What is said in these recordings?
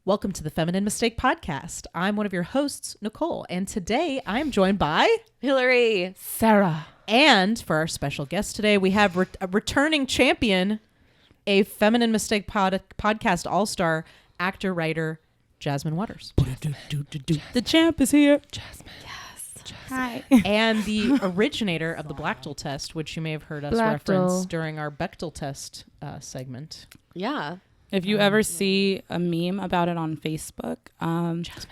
Welcome to the Feminine Mistake Podcast. I'm one of your hosts, Nicole, and today I'm joined by Hillary, Sarah, and for our special guest today, we have a returning champion, a Feminine Mistake Podcast all-star actor, writer, Jasmine Waters. the champ is here. Jasmine. Yes. Hi. And the originator of the Bechtel test, which you may have heard us reference during our Bechtel test segment. Yeah. If you ever see a meme about it on Facebook,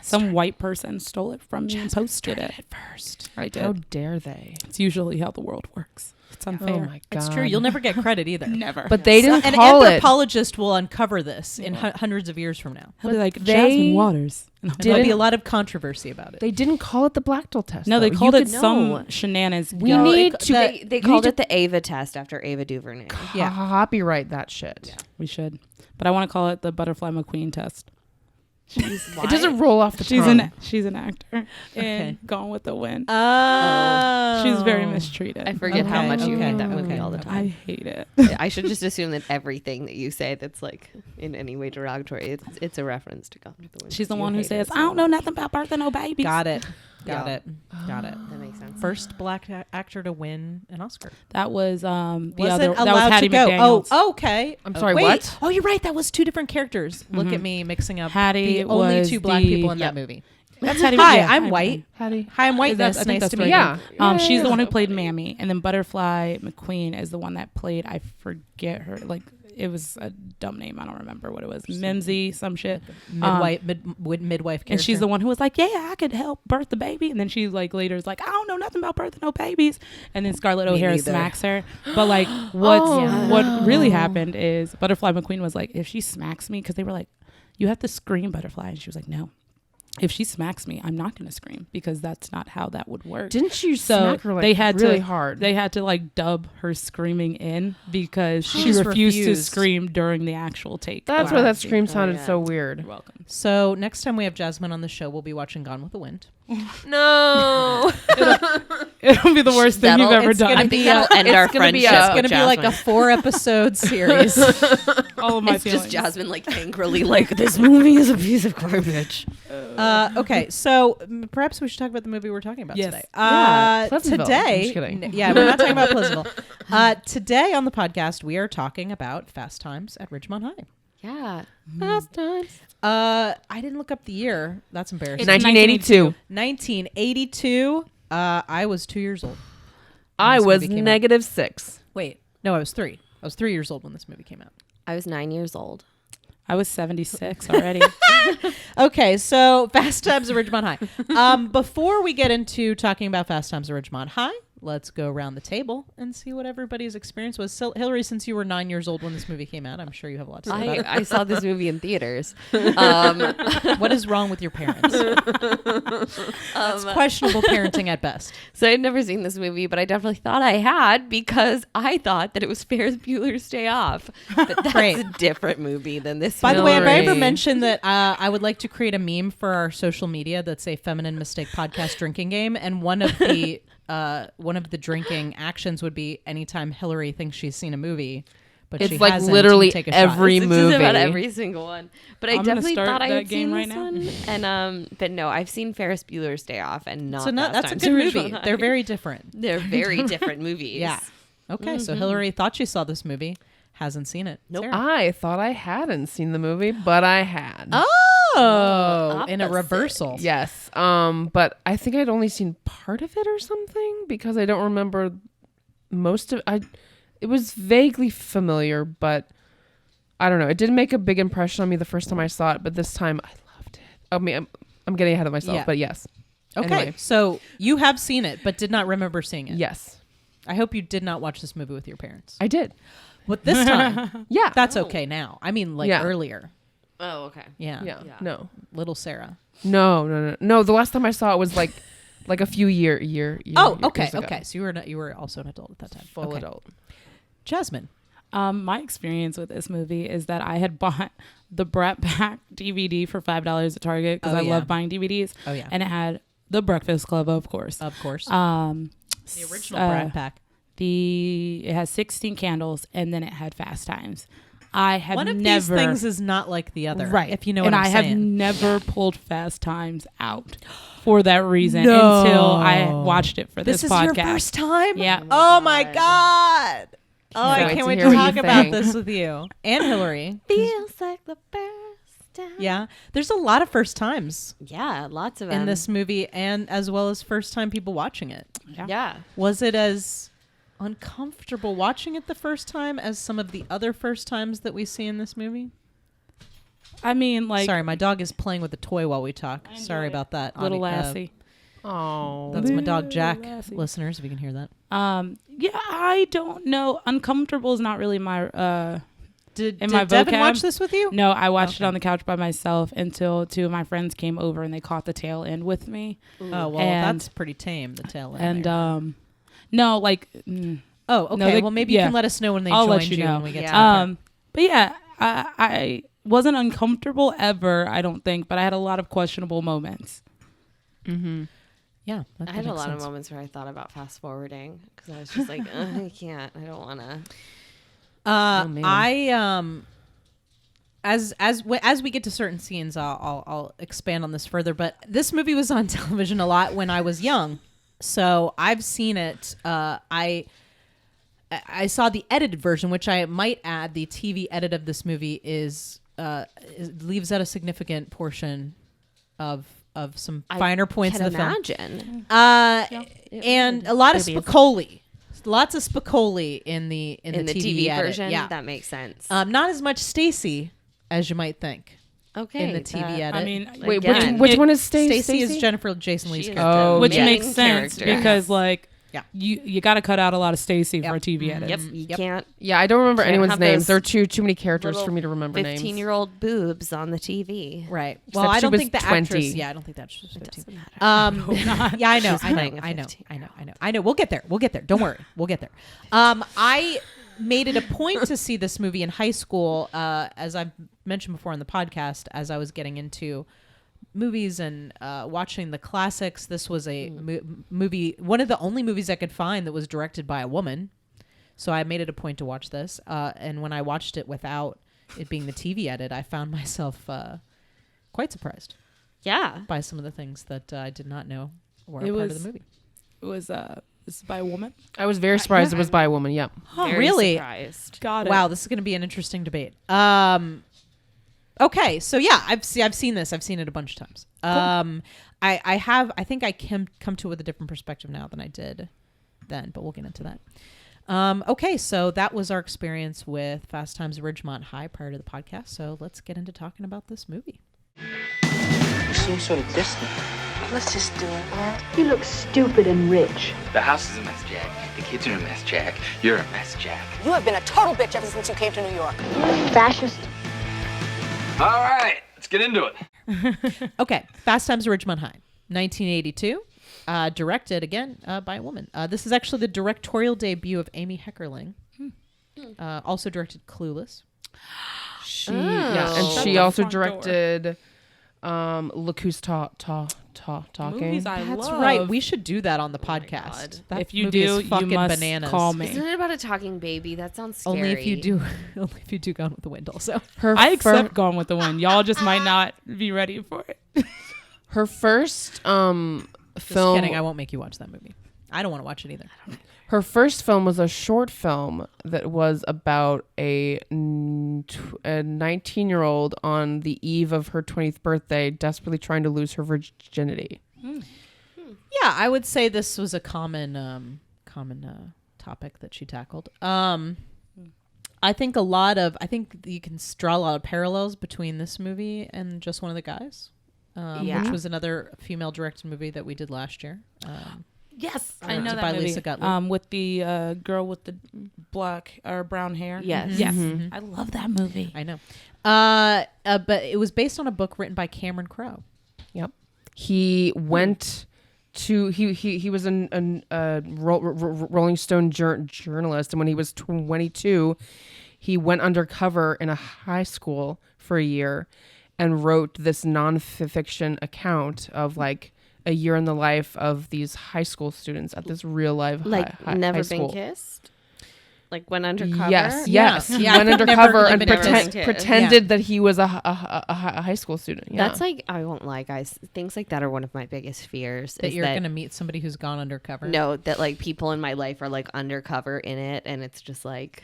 some white person stole it from me and posted it first. I did. How dare they? It's usually how the world works. It's unfair. Oh my God. It's true. You'll never get credit either. Never. But they didn't An call it. anthropologist will uncover this in hundreds of years from now. He'll be like, they Jasmine Waters. And there'll be a lot of controversy about it. They didn't call it the Bechtel test. No, they though. called You it could- some shenanigans. We need to. They called it the Ava test after Ava DuVernay. Yeah. Copyright that shit. We should. But I want to call it the Butterfly McQueen test. It doesn't roll off the She's tongue. she's an actor Okay. in Gone with the Wind. Oh. She's very mistreated. I forget how Okay, much you okay, hate that movie okay. all the I time. hate it. I should just assume that everything that you say that's like in any way derogatory, it's a reference to Gone with the Wind. She's the You one who hate says, it I don't know so much. nothing about birthing no babies. Got it. Got Yeah. it. Got it. That makes sense. First black actor to win an Oscar. That was the Wasn't other. That was allowed Hattie to go. McDaniels. Oh, okay. I'm sorry, Wait. what? Oh, you're right. That was two different characters. Look at me mixing up Hattie the only was two black the- people in Yep. that movie. That's Hattie. Hi, yeah, I'm Hattie white. Hattie. Hi, I'm McDaniel. whiteness. I think Nice that's to right. meet Yeah. you. She's the one who Yeah. played Mammy, and then Butterfly McQueen is the one that played. I forget her. Like it was a dumb name. I don't remember what it was. Mimsy, some shit. Midwife character. And she's the one who was like, "Yeah, I could help birth the baby." And then she like later is like, "I don't know nothing about birthing no babies." And then Scarlett O'Hara neither. smacks her. But like, what really happened is Butterfly McQueen was like, "If she smacks me," because they were like, "You have to scream, Butterfly," and she was like, "No. If she smacks me, I'm not going to scream because that's not how that would work." Didn't you So smack her like they had really to, hard? They had to like dub her screaming in because She she just refused to refused. scream during the actual take. That's of why the that scene. scream sounded yeah. so weird. You're welcome. So next time we have Jasmine on the show, we'll be watching Gone with the Wind. No. It'll be the worst thing you've ever it's gonna done. be That'll end our gonna be friendship. a- It's going to be like a 4-episode series. All of my It's feelings. just Jasmine like angrily like, this movie is a piece of garbage. Okay, so perhaps we should talk about the movie we're talking about Yes. today. Yeah, Pleasantville. Today, I'm just kidding. yeah, we're not talking about Pleasantville. Today on the podcast, we are talking about Fast Times at Ridgemont High. Yeah. Fast times. I didn't look up the year. That's embarrassing. It's 1982. 1982. I was 2 years old. I this was movie came -6. Wait, no, I was 3. I was 3 years old when this movie came out. I was 9 years old. I was 76 already. Okay, so Fast Times at Ridgemont High. Before we get into talking about Fast Times at Ridgemont High, let's go around the table and see what everybody's experience was. So, Hillary, since you were 9 years old when this movie came out, I'm sure you have a lot to say about it. I saw this movie in theaters. What is wrong with your parents? That's questionable parenting at best. So I'd never seen this movie, but I definitely thought I had because I thought that it was Ferris Bueller's Day Off. But that's Great. a different movie than this By the way, have I ever Hillary. mentioned that I would like to create a meme for our social media that's a Feminine Mistake Podcast drinking game, and one of the drinking actions would be anytime Hillary thinks she's seen a movie, but It's she like hasn't, literally take a shot. every It's movie. just about every single one. But I I'm gonna definitely start thought I that had game seen right this now. one. And but no, I've seen Ferris Bueller's Day Off and not So Fast that's a Times good at movie. Ridgemont High. They're very different. They're very different movies. Yeah. Okay, so Hillary thought she saw this movie, hasn't seen it. Nope. Sarah. I thought I hadn't seen the movie, but I had. Oh, in a Opposite. reversal. Yes. But I think I'd only seen part of it or something because I don't remember most of it was vaguely familiar, but I don't know. It didn't make a big impression on me the first time I saw it, but this time I loved it. I mean, I'm getting ahead of myself, Yeah. but yes. Okay, Anyway. so you have seen it, but did not remember seeing it. Yes. I hope you did not watch this movie with your parents. I did. But this time, Yeah. that's okay now. I mean, like Yeah. earlier. Oh, okay. Yeah. yeah. Yeah. No. Little Sarah. No. The last time I saw it was like a few year. Oh, years okay. ago. Okay. So you were also an adult at that time. Full Okay. adult. Jasmine. My experience with this movie is that I had bought the Brat Pack DVD for $5 at Target because Oh, I yeah. love buying DVDs. Oh, yeah. And it had The Breakfast Club, of course. Of course. The The original Brat Pack. It has 16 candles, and then it had Fast Times. I have One of never these things is not like the other, right. if you know what and I'm I saying. have never pulled Fast Times out for that reason No. until I watched it for this This is podcast. your first time? Yeah. Oh my God. Oh, I wait can't to wait hear to what you talk about think. this with you. And Hillary. Feels like the first time. Yeah. There's a lot of first times Yeah, lots of them. in this movie, and as well as first time people watching it. Yeah. Was it as uncomfortable watching it the first time as some of the other first times that we see in this movie? I mean, like Sorry, my dog is playing with a toy while we talk. I enjoy Sorry it. about that. little Audi- lassie. Oh. That's my dog Jack, Lassie. listeners, if you can hear that. Yeah, I don't know. Uncomfortable is not really my Did my Devin vocab? watch this with you? No, I watched Okay. it on the couch by myself until two of my friends came over and they caught the tail end with me. Oh, well, And- that's pretty tame, the tail end. And there. no, like Oh, okay. No, they- well, maybe yeah. you can let us know when they I'll joined let you you know. when we get Yeah. to that part. but yeah, I wasn't uncomfortable ever, I don't think, but I had a lot of questionable moments. Mm-hmm. Yeah, that I had a makes lot sense. of moments where I thought about fast forwarding because I was just like, I can't. I don't want to. Oh, man. As we get to certain scenes, I'll expand on this further. But this movie was on television a lot when I was young, so I've seen it. I saw the edited version, which I might add, the TV edit of this movie leaves out a significant portion of some finer points can of the film. imagine. And a lot of Spicoli. Lots of Spicoli in the TV edit. version. Yeah. That makes sense. Not as much Stacy as you might think okay. in the TV edit. I mean, Wait, Again. which one is Stacy Stacy? is Jennifer Jason Leigh's She is character. Oh, which main makes sense character. because like Yeah. you got to cut out a lot of Stacy for a TV edit. Yep. You Yep. can't. Yeah, I don't remember Can't anyone's have names. those There are too many characters little for me to remember names. 15-year-old boobs on the TV. Right. Except Well, I she don't was think the 20. actress. Yeah, I don't think the actress was It 15. doesn't matter. Yeah, I know. She was I know. playing a I know. 15-year-old. I know. We'll get there. Don't worry. We'll get there. I made it a point to see this movie in high school, as I've mentioned before on the podcast, as I was getting into movies and watching the classics. This was a movie, one of the only movies I could find that was directed by a woman. So I made it a point to watch this. And when I watched it without it being the TV edit, I found myself quite surprised Yeah. by some of the things that I did not know were It a part was- of the movie. It was this is by a woman. I was very surprised it was by a woman. Yep. Oh, Very really? surprised. Got it. Wow, this is going to be an interesting debate. Okay, so yeah, I've seen this. I've seen it a bunch of times. I think I can come to it with a different perspective now than I did then, but we'll get into that. Okay, so that was our experience with Fast Times at Ridgemont High prior to the podcast. So let's get into talking about this movie. You seem sort of distant. Let's just do it, man. You look stupid and rich. The house is a mess, Jack. The kids are a mess, Jack. You're a mess, Jack. You have been a total bitch ever since you came to New York. Fascist. All right, let's get into it. Okay, Fast Times at Ridgemont High, 1982, directed again by a woman. This is actually the directorial debut of Amy Heckerling. Also directed Clueless. Yeah, and Shut she the also front door. directed Look Who's Talking. Movies I That's love. right. We should do that on the my podcast. God. That If you movie do, is you fucking must bananas. call me. Isn't it about a talking baby? That sounds scary. Only if you do. Only if you do Gone with the Wind. Also, Her I fir- accept Gone with the Wind. Y'all just might not be ready for it. her first just film. kidding. I won't make you watch that movie. I don't want to watch it either. Her first film was a short film that was about a 19-year-old on the eve of her 20th birthday, desperately trying to lose her virginity. Yeah, I would say this was a common topic that she tackled. I think you can draw a lot of parallels between this movie and Just One of the Guys, which was another female-directed movie that we did last year. Yes, I Directed know by that movie. Lisa Gutley. With the girl with the black or brown hair. Yes. Yes. I love that movie. I know. But it was based on a book written by Cameron Crowe. Yep. He went to he was a Rolling Stone journalist, and when he was 22, he went undercover in a high school for a year and wrote this non-fiction account of like a year in the life of these high school students at this real life Like high Never Been school. Kissed? Like went undercover. Yes, Yeah. yes. Yeah, He I went think undercover never and even pretended that he was a high school student. Yeah. That's like, I won't lie, guys. Things like that are one of my biggest fears. That is you're gonna meet somebody who's gone undercover. No, that like people in my life are like undercover in it, and it's just like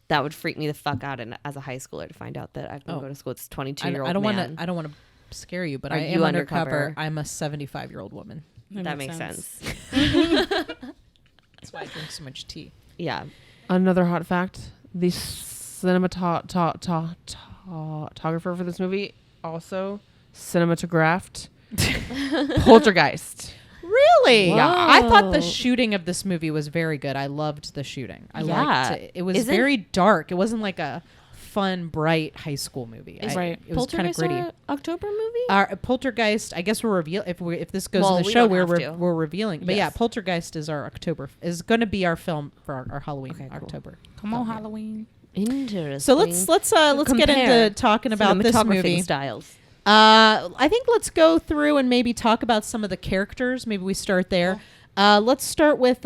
that would freak me the fuck out. And as a high schooler, to find out that I've been going to school, it's 22-year-old. I don't want man. to. I don't want to scare you, but Are I you am undercover. undercover? I'm a 75-year-old woman. That makes sense. That's why I drink so much tea. Yeah. Another hot fact: the cinematographer for this movie also cinematographed Poltergeist. Really? Yeah. I thought the shooting of this movie was very good. I loved the shooting. I liked it. It was very dark. It wasn't like a fun, bright high school movie. Right. It was kind of gritty. October movie? Poltergeist. I guess we're reveal if this goes in the we show, don't have to. we're revealing. But yeah, Poltergeist is our October is going to be our film for our Halloween Okay, cool. October. Come on, Halloween. Interesting. So let's get into talking about this movie. styles. I think let's go through and maybe talk about some of the characters. Maybe we start there. Let's start with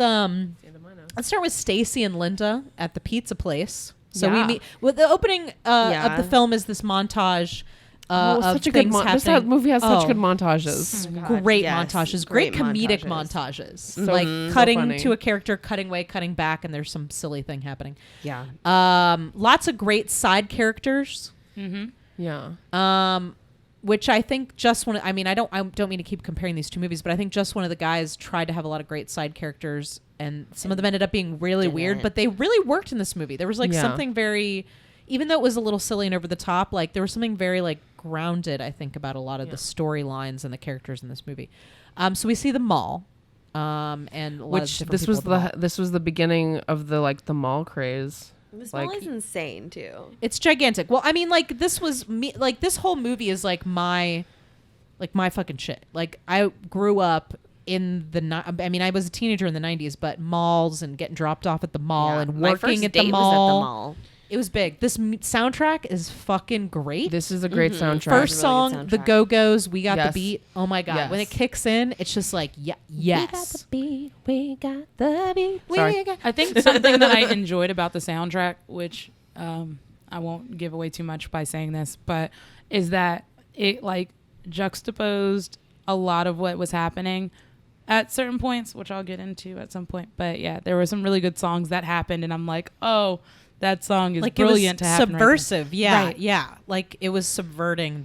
Stacy and Linda at the pizza place. So we meet. Well, the opening of the film is this montage. Of Such a things good happening. This movie has such good montages. Great yes. montages, great comedic montages. Like cutting funny. to a character, cutting away, cutting back, and there's some silly thing happening. Yeah. Lots of great side characters. Yeah. Which I think just one. I mean, I don't mean to keep comparing these two movies, but I think just one of the guys tried to have a lot of great side characters, and some of them ended up being really weird, but they really worked in this movie. There was like something very, even though it was a little silly and over the top, like there was something very like grounded, I think, about a lot of the storylines and the characters in this movie. So we see the mall, and a lot of different people at the mall. this was the beginning of the mall craze. This Like- mall is insane too. It's gigantic. Well, I mean, like this was me. Like this whole movie is like my fucking shit. Like I grew up in I mean, I was a teenager in the 90s, but malls and getting dropped off at the mall and My working first at the date mall. was at the mall. It was big. This soundtrack is fucking great. This is a great soundtrack. First Really song, good The soundtrack. Go-Go's, We Got Yes. the Beat. Oh my God. Yes. When it kicks in, it's just like, yes. We got the beat. Sorry. I think something that I enjoyed about the soundtrack, which I won't give away too much by saying this, but is that it like juxtaposed a lot of what was happening at certain points, which I'll get into at some point. But yeah, there were some really good songs that happened, and I'm like, oh, that song is like brilliant it was to happen. subversive. Yeah. Right. Yeah. Like it was subverting I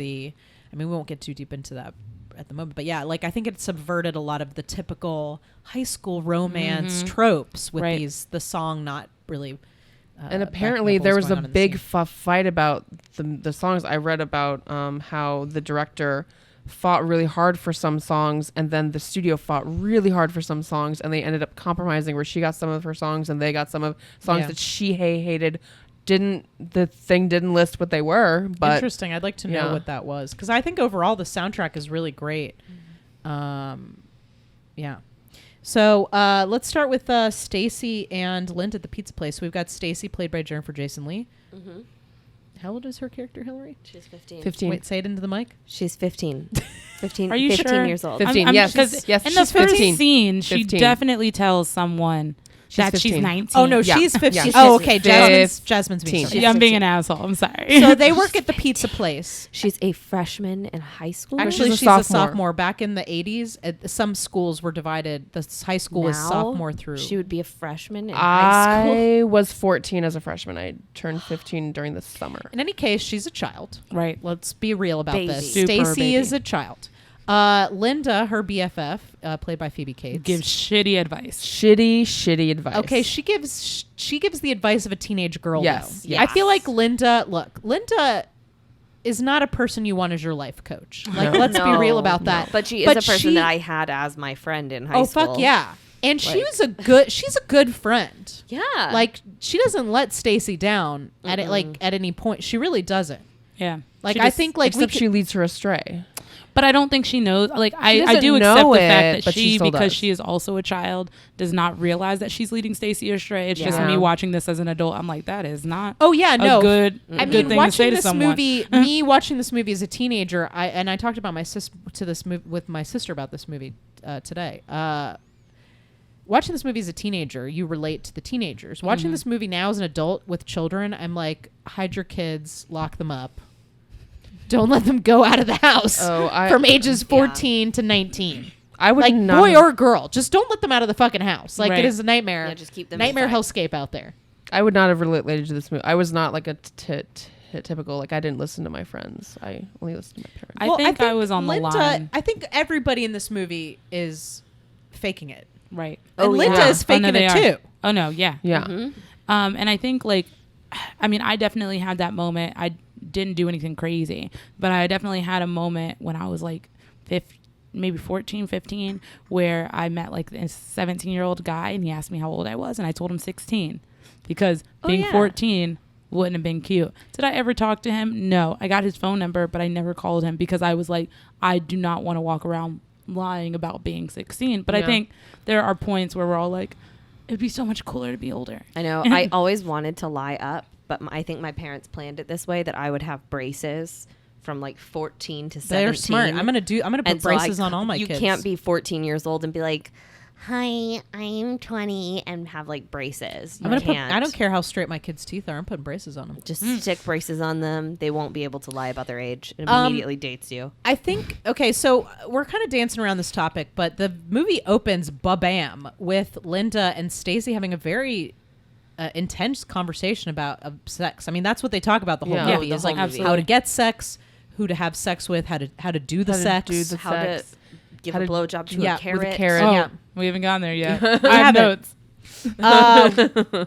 mean, we won't get too deep into that at the moment, but yeah, like I think it subverted a lot of the typical high school romance tropes with Right. the song not really. And apparently there was a big fight about the songs. I read about how the director fought really hard for some songs, and then the studio fought really hard for some songs, and they ended up compromising where she got some of her songs and they got some of songs that she hated. The thing didn't list what they were, but Interesting. I'd like to know what that was, because I think overall the soundtrack is really great. Yeah. So let's start with Stacy and Linda at the pizza place. We've got Stacy, played by Jennifer Jason Leigh. Mm-hmm. How old is her character, Hillary? She's 15. 15. Wait, say it into the mic. She's 15. 15. Are you 15 sure? years old. 15. Yes. Because Yes, in the she's first 15. scene, she 15. definitely tells someone that she's 15. 19. Oh no, Yeah. she's 15. Yeah. Oh, okay. She's Jasmine's being 15. sorry. Yeah, I'm being an asshole. I'm sorry. So they work at the pizza place. She's a freshman in high school. Actually, She's she's a a sophomore. sophomore. Back in the 80s, some schools were divided. The high school was Now, sophomore through. She would be a freshman in high school. I was 14 as a freshman. I turned 15 during the summer. In any case, she's a child. Right. Let's be real about Baby. this. Super Stacy baby. is a child. Linda, her BFF, played by Phoebe Cates, Gives shitty advice. Shitty advice. Okay, she gives the advice of a teenage girl. Yes, though. yes. I feel like Linda is not a person you want as your life coach. Like, let's be real about that. But she is a person that I had as my friend in high school. Oh fuck yeah! And she's a good friend. Yeah. Like she doesn't let Stacy down at any point. She really doesn't. Yeah. Like She I just- think like Except she leads her astray. But I don't think she knows. Like I doesn't do accept know the it, fact that but she she, still because does. she is also a child, does not realize that she's leading Stacy astray. It's just Yeah. me watching this as an adult. I'm like, that is not. Oh yeah, no. a good. I good mean, thing to say watching to this someone. movie, me watching this movie as a teenager, I talked about with my sister about this movie today. watching this movie as a teenager, you relate to the teenagers. Watching this movie now as an adult with children, I'm like, hide your kids, lock them up. Don't let them go out of the house from ages 14 to 19. I would like not boy or girl, just don't let them out of the fucking house. Like it is a nightmare. Yeah, just keep them nightmare inside. hellscape out there. I would not have related to this movie. I was not like a typical, like I didn't listen to my friends. I only listened to my parents. I think I was on Linda, the line. I think everybody in this movie is faking it. Right. And Linda is faking it too. Oh no, yeah. Yeah. And I think like, I mean, I definitely had that moment. I didn't do anything crazy, but I definitely had a moment when I was like 14, 15, where I met like a 17-year-old guy and he asked me how old I was and I told him 16 because being 14 wouldn't have been cute. Did I ever talk to him? No. I got his phone number, but I never called him because I was like, I do not want to walk around lying about being 16. But I think there are points where we're all like, it'd be so much cooler to be older. I know. I always wanted to lie up, but I think my parents planned it this way that I would have braces from like 14 to 17. They're smart. I'm gonna put braces on all my kids. You can't be 14 years old and be like, hi, I'm 20 and have like braces. I don't care how straight my kids' teeth are. I'm putting braces on them. Just stick braces on them. They won't be able to lie about their age. It immediately dates you. I think, okay, so we're kind of dancing around this topic, but the movie opens ba-bam with Linda and Stacy having a very intense conversation about sex. I mean, that's what they talk about the whole movie. The is whole like movie. how to get sex, who to have sex with, how to do the sex. How to give a blowjob to a carrot. With a carrot. Oh, we haven't gotten there yet. I haven't. have notes.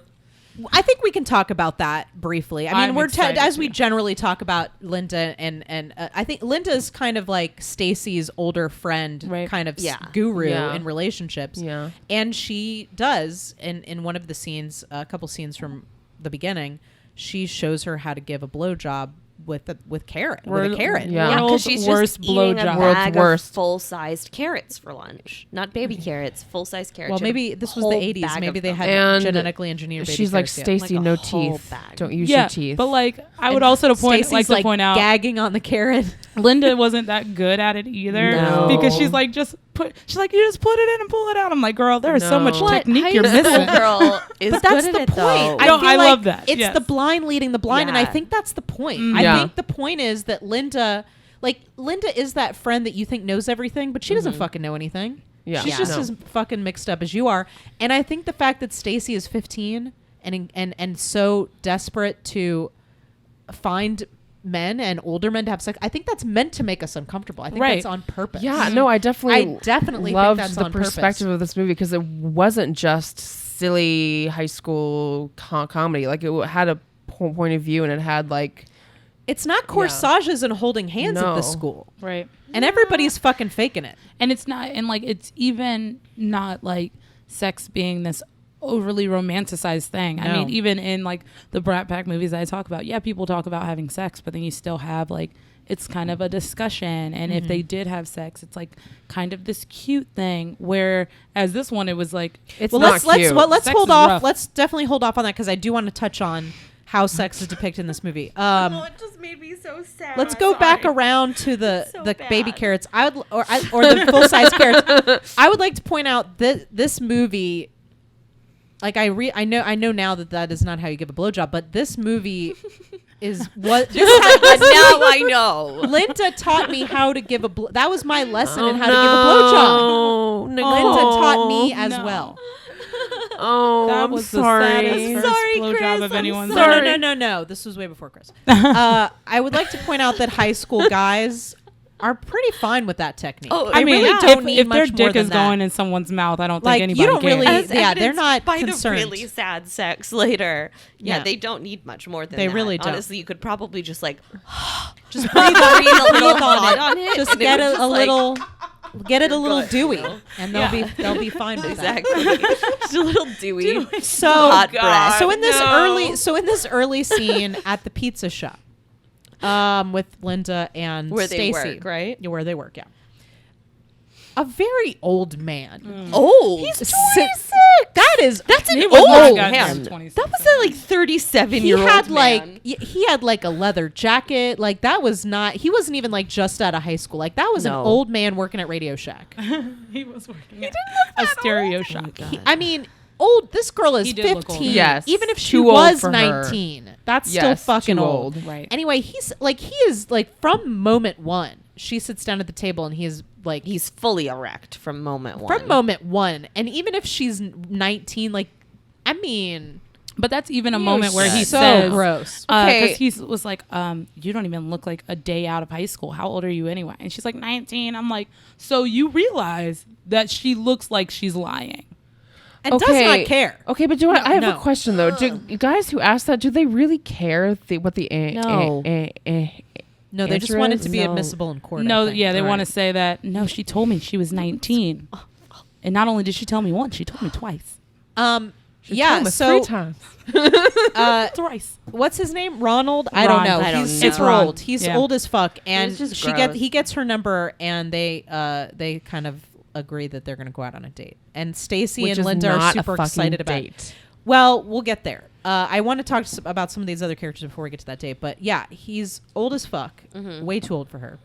I think we can talk about that briefly. I mean, I'm excited as we to. generally talk about Linda, and I think Linda's kind of like Stacy's older friend, kind of guru in relationships. Yeah. And she does in one of the scenes, a couple scenes from the beginning, she shows her how to give a blowjob with a carrot. Yeah. Because she's worst just eating a blowjob. bag Worst. of full-sized carrots for lunch. Not baby carrots, full-sized carrots. Well, She had maybe a this was the whole 80s. bag Maybe of they them. had And genetically engineered baby She's like, carrots yet. Stacy, Like a no whole teeth. bag. Don't use Yeah, your teeth. but like I would also Stacy's like to point out gagging on the carrot. Linda wasn't that good at it either No. because she's like you just put it in and pull it out. I'm like, girl, there is so much No. technique you're High school missing. girl is But that's good the at it, point. though. No, feel I like love that. It's Yes. the blind leading the blind, and I Yeah. think that's the point. Mm. I Yeah. think the point is that Linda is that friend that you think knows everything, but she doesn't fucking know anything. Yeah. She's Yeah. just No. as fucking mixed up as you are. And I think the fact that Stacy is 15 and so desperate to find men and older men to have sex, I think that's meant to make us uncomfortable. I think Right. that's on purpose. Yeah, no, I definitely think loved that's the on purpose. perspective of this movie because it wasn't just silly high school comedy. Like it had a point of view and it had like It's not corsages and holding hands at this No. school. Right. And everybody's fucking faking it. And it's not, and like it's even not like sex being this overly romanticized thing. I No. mean, even in like the Brat Pack movies that I talk about, people talk about having sex, but then you still have like it's kind of a discussion. And if they did have sex, it's like kind of this cute thing. Whereas this one, it was like it's Well, not cute. let's Sex hold is off. rough. Let's definitely hold off on that because I do want to touch on how sex is depicted in this movie. it just made me so sad. Let's go back around to the So baby bad. carrots. Or the full size carrots. I would like to point out that this movie, like I know now that is not how you give a blowjob, but this movie is what But now I know. Linda taught me how to give that was my lesson in how to give a blowjob. Linda taught me as well. Oh, that I'm was sorry. the saddest first blowjob of anyone's No, life. no. This was way before Chris. I would like to point out that high school guys are pretty fine with that technique. Oh, I really don't need if their much more dick than is that. going in someone's mouth, I don't Like, think you anybody don't cares. really- As Yeah, they're evidenced not by concerned. the really sad sex later. Yeah, Yeah. they don't need much more than They that. really don't. Honestly, you could probably just like Just breathe breathe a little breathe hot on it. Just and it get would a just, like, little. Get it a little good, dewy, you know? and they'll be fine with that. Exactly. Just a little dewy. So Hot breath. So in this early scene at the pizza shop, with Linda and Where they Stacy, work, right? Yeah, where they work, yeah. A very old man. Old. He's 26. That's an He was old not old goddamn man. 26. That was a like 37-year-old had man. he had like a leather jacket. Like that was not. He wasn't even like just out of high school. Like that was an No. old man working at Radio Shack. He was working at a stereo shop. I mean, old. This girl is He did look 15. old. Yes, Even if she too old was for her. 19, that's Yes, still fucking too old. old. Right. Anyway, he is like from moment one. She sits down at the table and he is like He's fully erect from moment one. from moment one. And even if she's 19, like I mean, But that's even a moment where he so says, gross. Okay. because he was like, you don't even look like a day out of high school. How old are you anyway? And she's like 19. I'm like, so you realize that she looks like she's lying. And does not care. Okay, but I have no. a question though. Do guys who ask that, do they really care what the No. No, they just answer want it is to be no. admissible in court. I No, think. yeah, they want to Right. say that. No, she told me she was 19. And not only did she tell me once, she told me twice. Yeah. Three So times. Thrice. what's his name? Ronald? I don't Ron. know. I don't He's know. super Ron. old. He's Yeah. old as fuck. And It's just gross. he gets her number, and they kind of agree that they're going to go out on a date. And Stacy Which and is Linda are not a super fucking excited about it. date. Well, we'll get there. I want to talk about some of these other characters before we get to that date. But yeah, he's old as fuck. Way too old for her.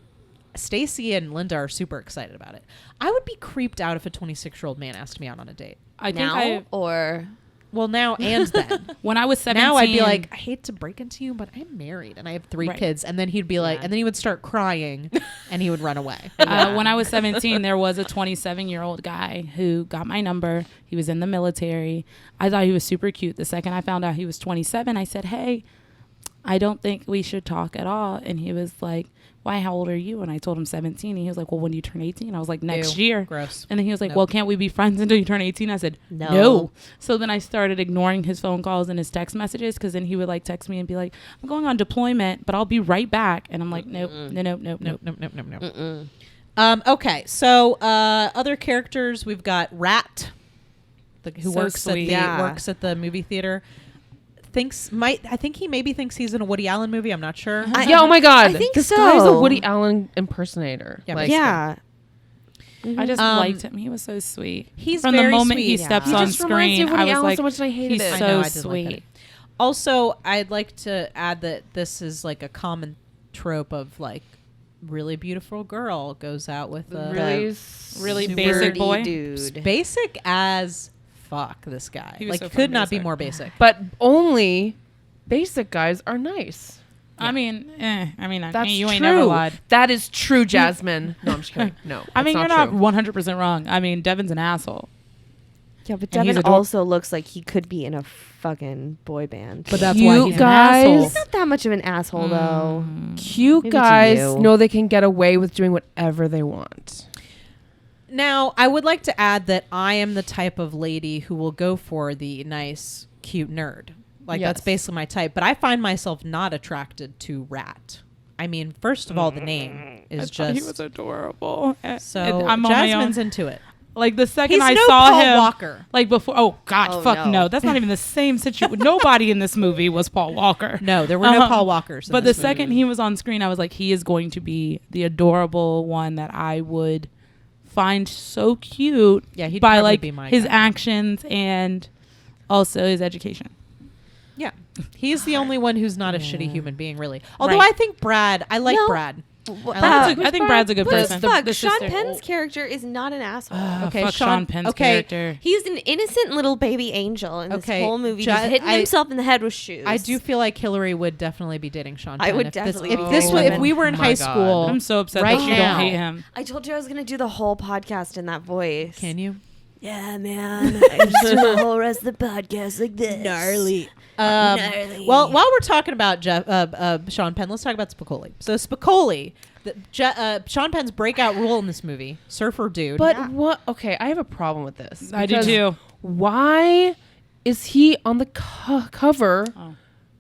Stacy and Linda are super excited about it. I would be creeped out if a 26-year-old man asked me out on a date. I think now or Well, now and then. when I was 17. Now I'd be like, I hate to break into you, but I'm married and I have 3 Right. kids. And then he'd be like, and then he would start crying and he would run away. when I was 17, there was a 27-year-old guy who got my number. He was in the military. I thought he was super cute. The second I found out he was 27, I said, hey, I don't think we should talk at all. And he was like, why, how old are you? And I told him 17. And he was like, well, when do you turn 18? I was like, next Ew, year. gross. And then he was like, Nope. well, can't we be friends until you turn 18? I said, no. So then I started ignoring his phone calls and his text messages, because then he would like text me and be like, I'm going on deployment, but I'll be right back. And I'm like, nope. Okay, so other characters, we've got Rat, who So works sweet. Yeah. at the movie theater. I think he maybe thinks he's in a Woody Allen movie. I'm not sure. Yeah, oh my god. I think this guy's a so. Woody Allen impersonator. Yeah, Like, yeah. I just Um, liked him. He was so sweet. He's From very the moment he sweet. steps Yeah. on He just reminds screen, me of Woody I was Allen like, so much and I hated he's it. I so know, I did like sweet. that. Also, I'd like to add that this is like a common trope of like really beautiful girl goes out with a Really Super basic nerdy boy. dude. basic as fuck. This guy He was like so could fucking not be basic. more basic. But only basic guys are nice. I mean, That's you ain't true. never lied. That is true, Jasmine. No, I'm just kidding. No, I mean, that's you're not true. 100% wrong. I mean, Devin's an asshole. Yeah, but And he's Devin ador- also looks like he could be in a fucking boy band. But that's Cute why he's guys. an He's asshole. not that much of an asshole, though. Cute Maybe to guys you. know they can get away with doing whatever they want. Now, I would like to add that I am the type of lady who will go for the nice, cute nerd. Like, that's Yes. basically my type. But I find myself not attracted to Rat. I mean, first of all, the name is just... He was adorable. so I'm on my own. Jasmine's into it. Like the second He's I no saw Paul him, Walker. like before. Oh God, Oh, fuck no. no. That's not even the same situation. Nobody in this movie was Paul Walker. No, there were no Paul Walkers. in But the this movie. second he was on screen, I was like, he is going to be the adorable one that I would find so cute. Yeah, he'd by probably like be my his guy. actions and also his education. Yeah. He's the only one who's not a shitty human being, really. Although Right. I think Brad... I like No. Brad. I think Brad's a good What person. the fuck? The Sean sister. Penn's character is not an asshole. Okay, fuck Sean Penn's okay. character. He's an innocent little baby angel in this Okay, whole movie, Ja- just hitting I- himself in the head with shoes. I do feel like Hillary would definitely be dating Sean Penn. I would if definitely This, be if this dating was, if him. we were in Oh my high God. school... I'm so upset Right that you now. don't hate him. I told you I was gonna do the whole podcast in that voice. Can you? Yeah, man. I just do the whole rest of the podcast like this. Gnarly. Gnarly. Well, while we're talking about Sean Penn, let's talk about Spicoli. So Spicoli, Sean Penn's breakout role in this movie, surfer dude. But what? Okay, I have a problem with this. I do because too. Why is he on the cover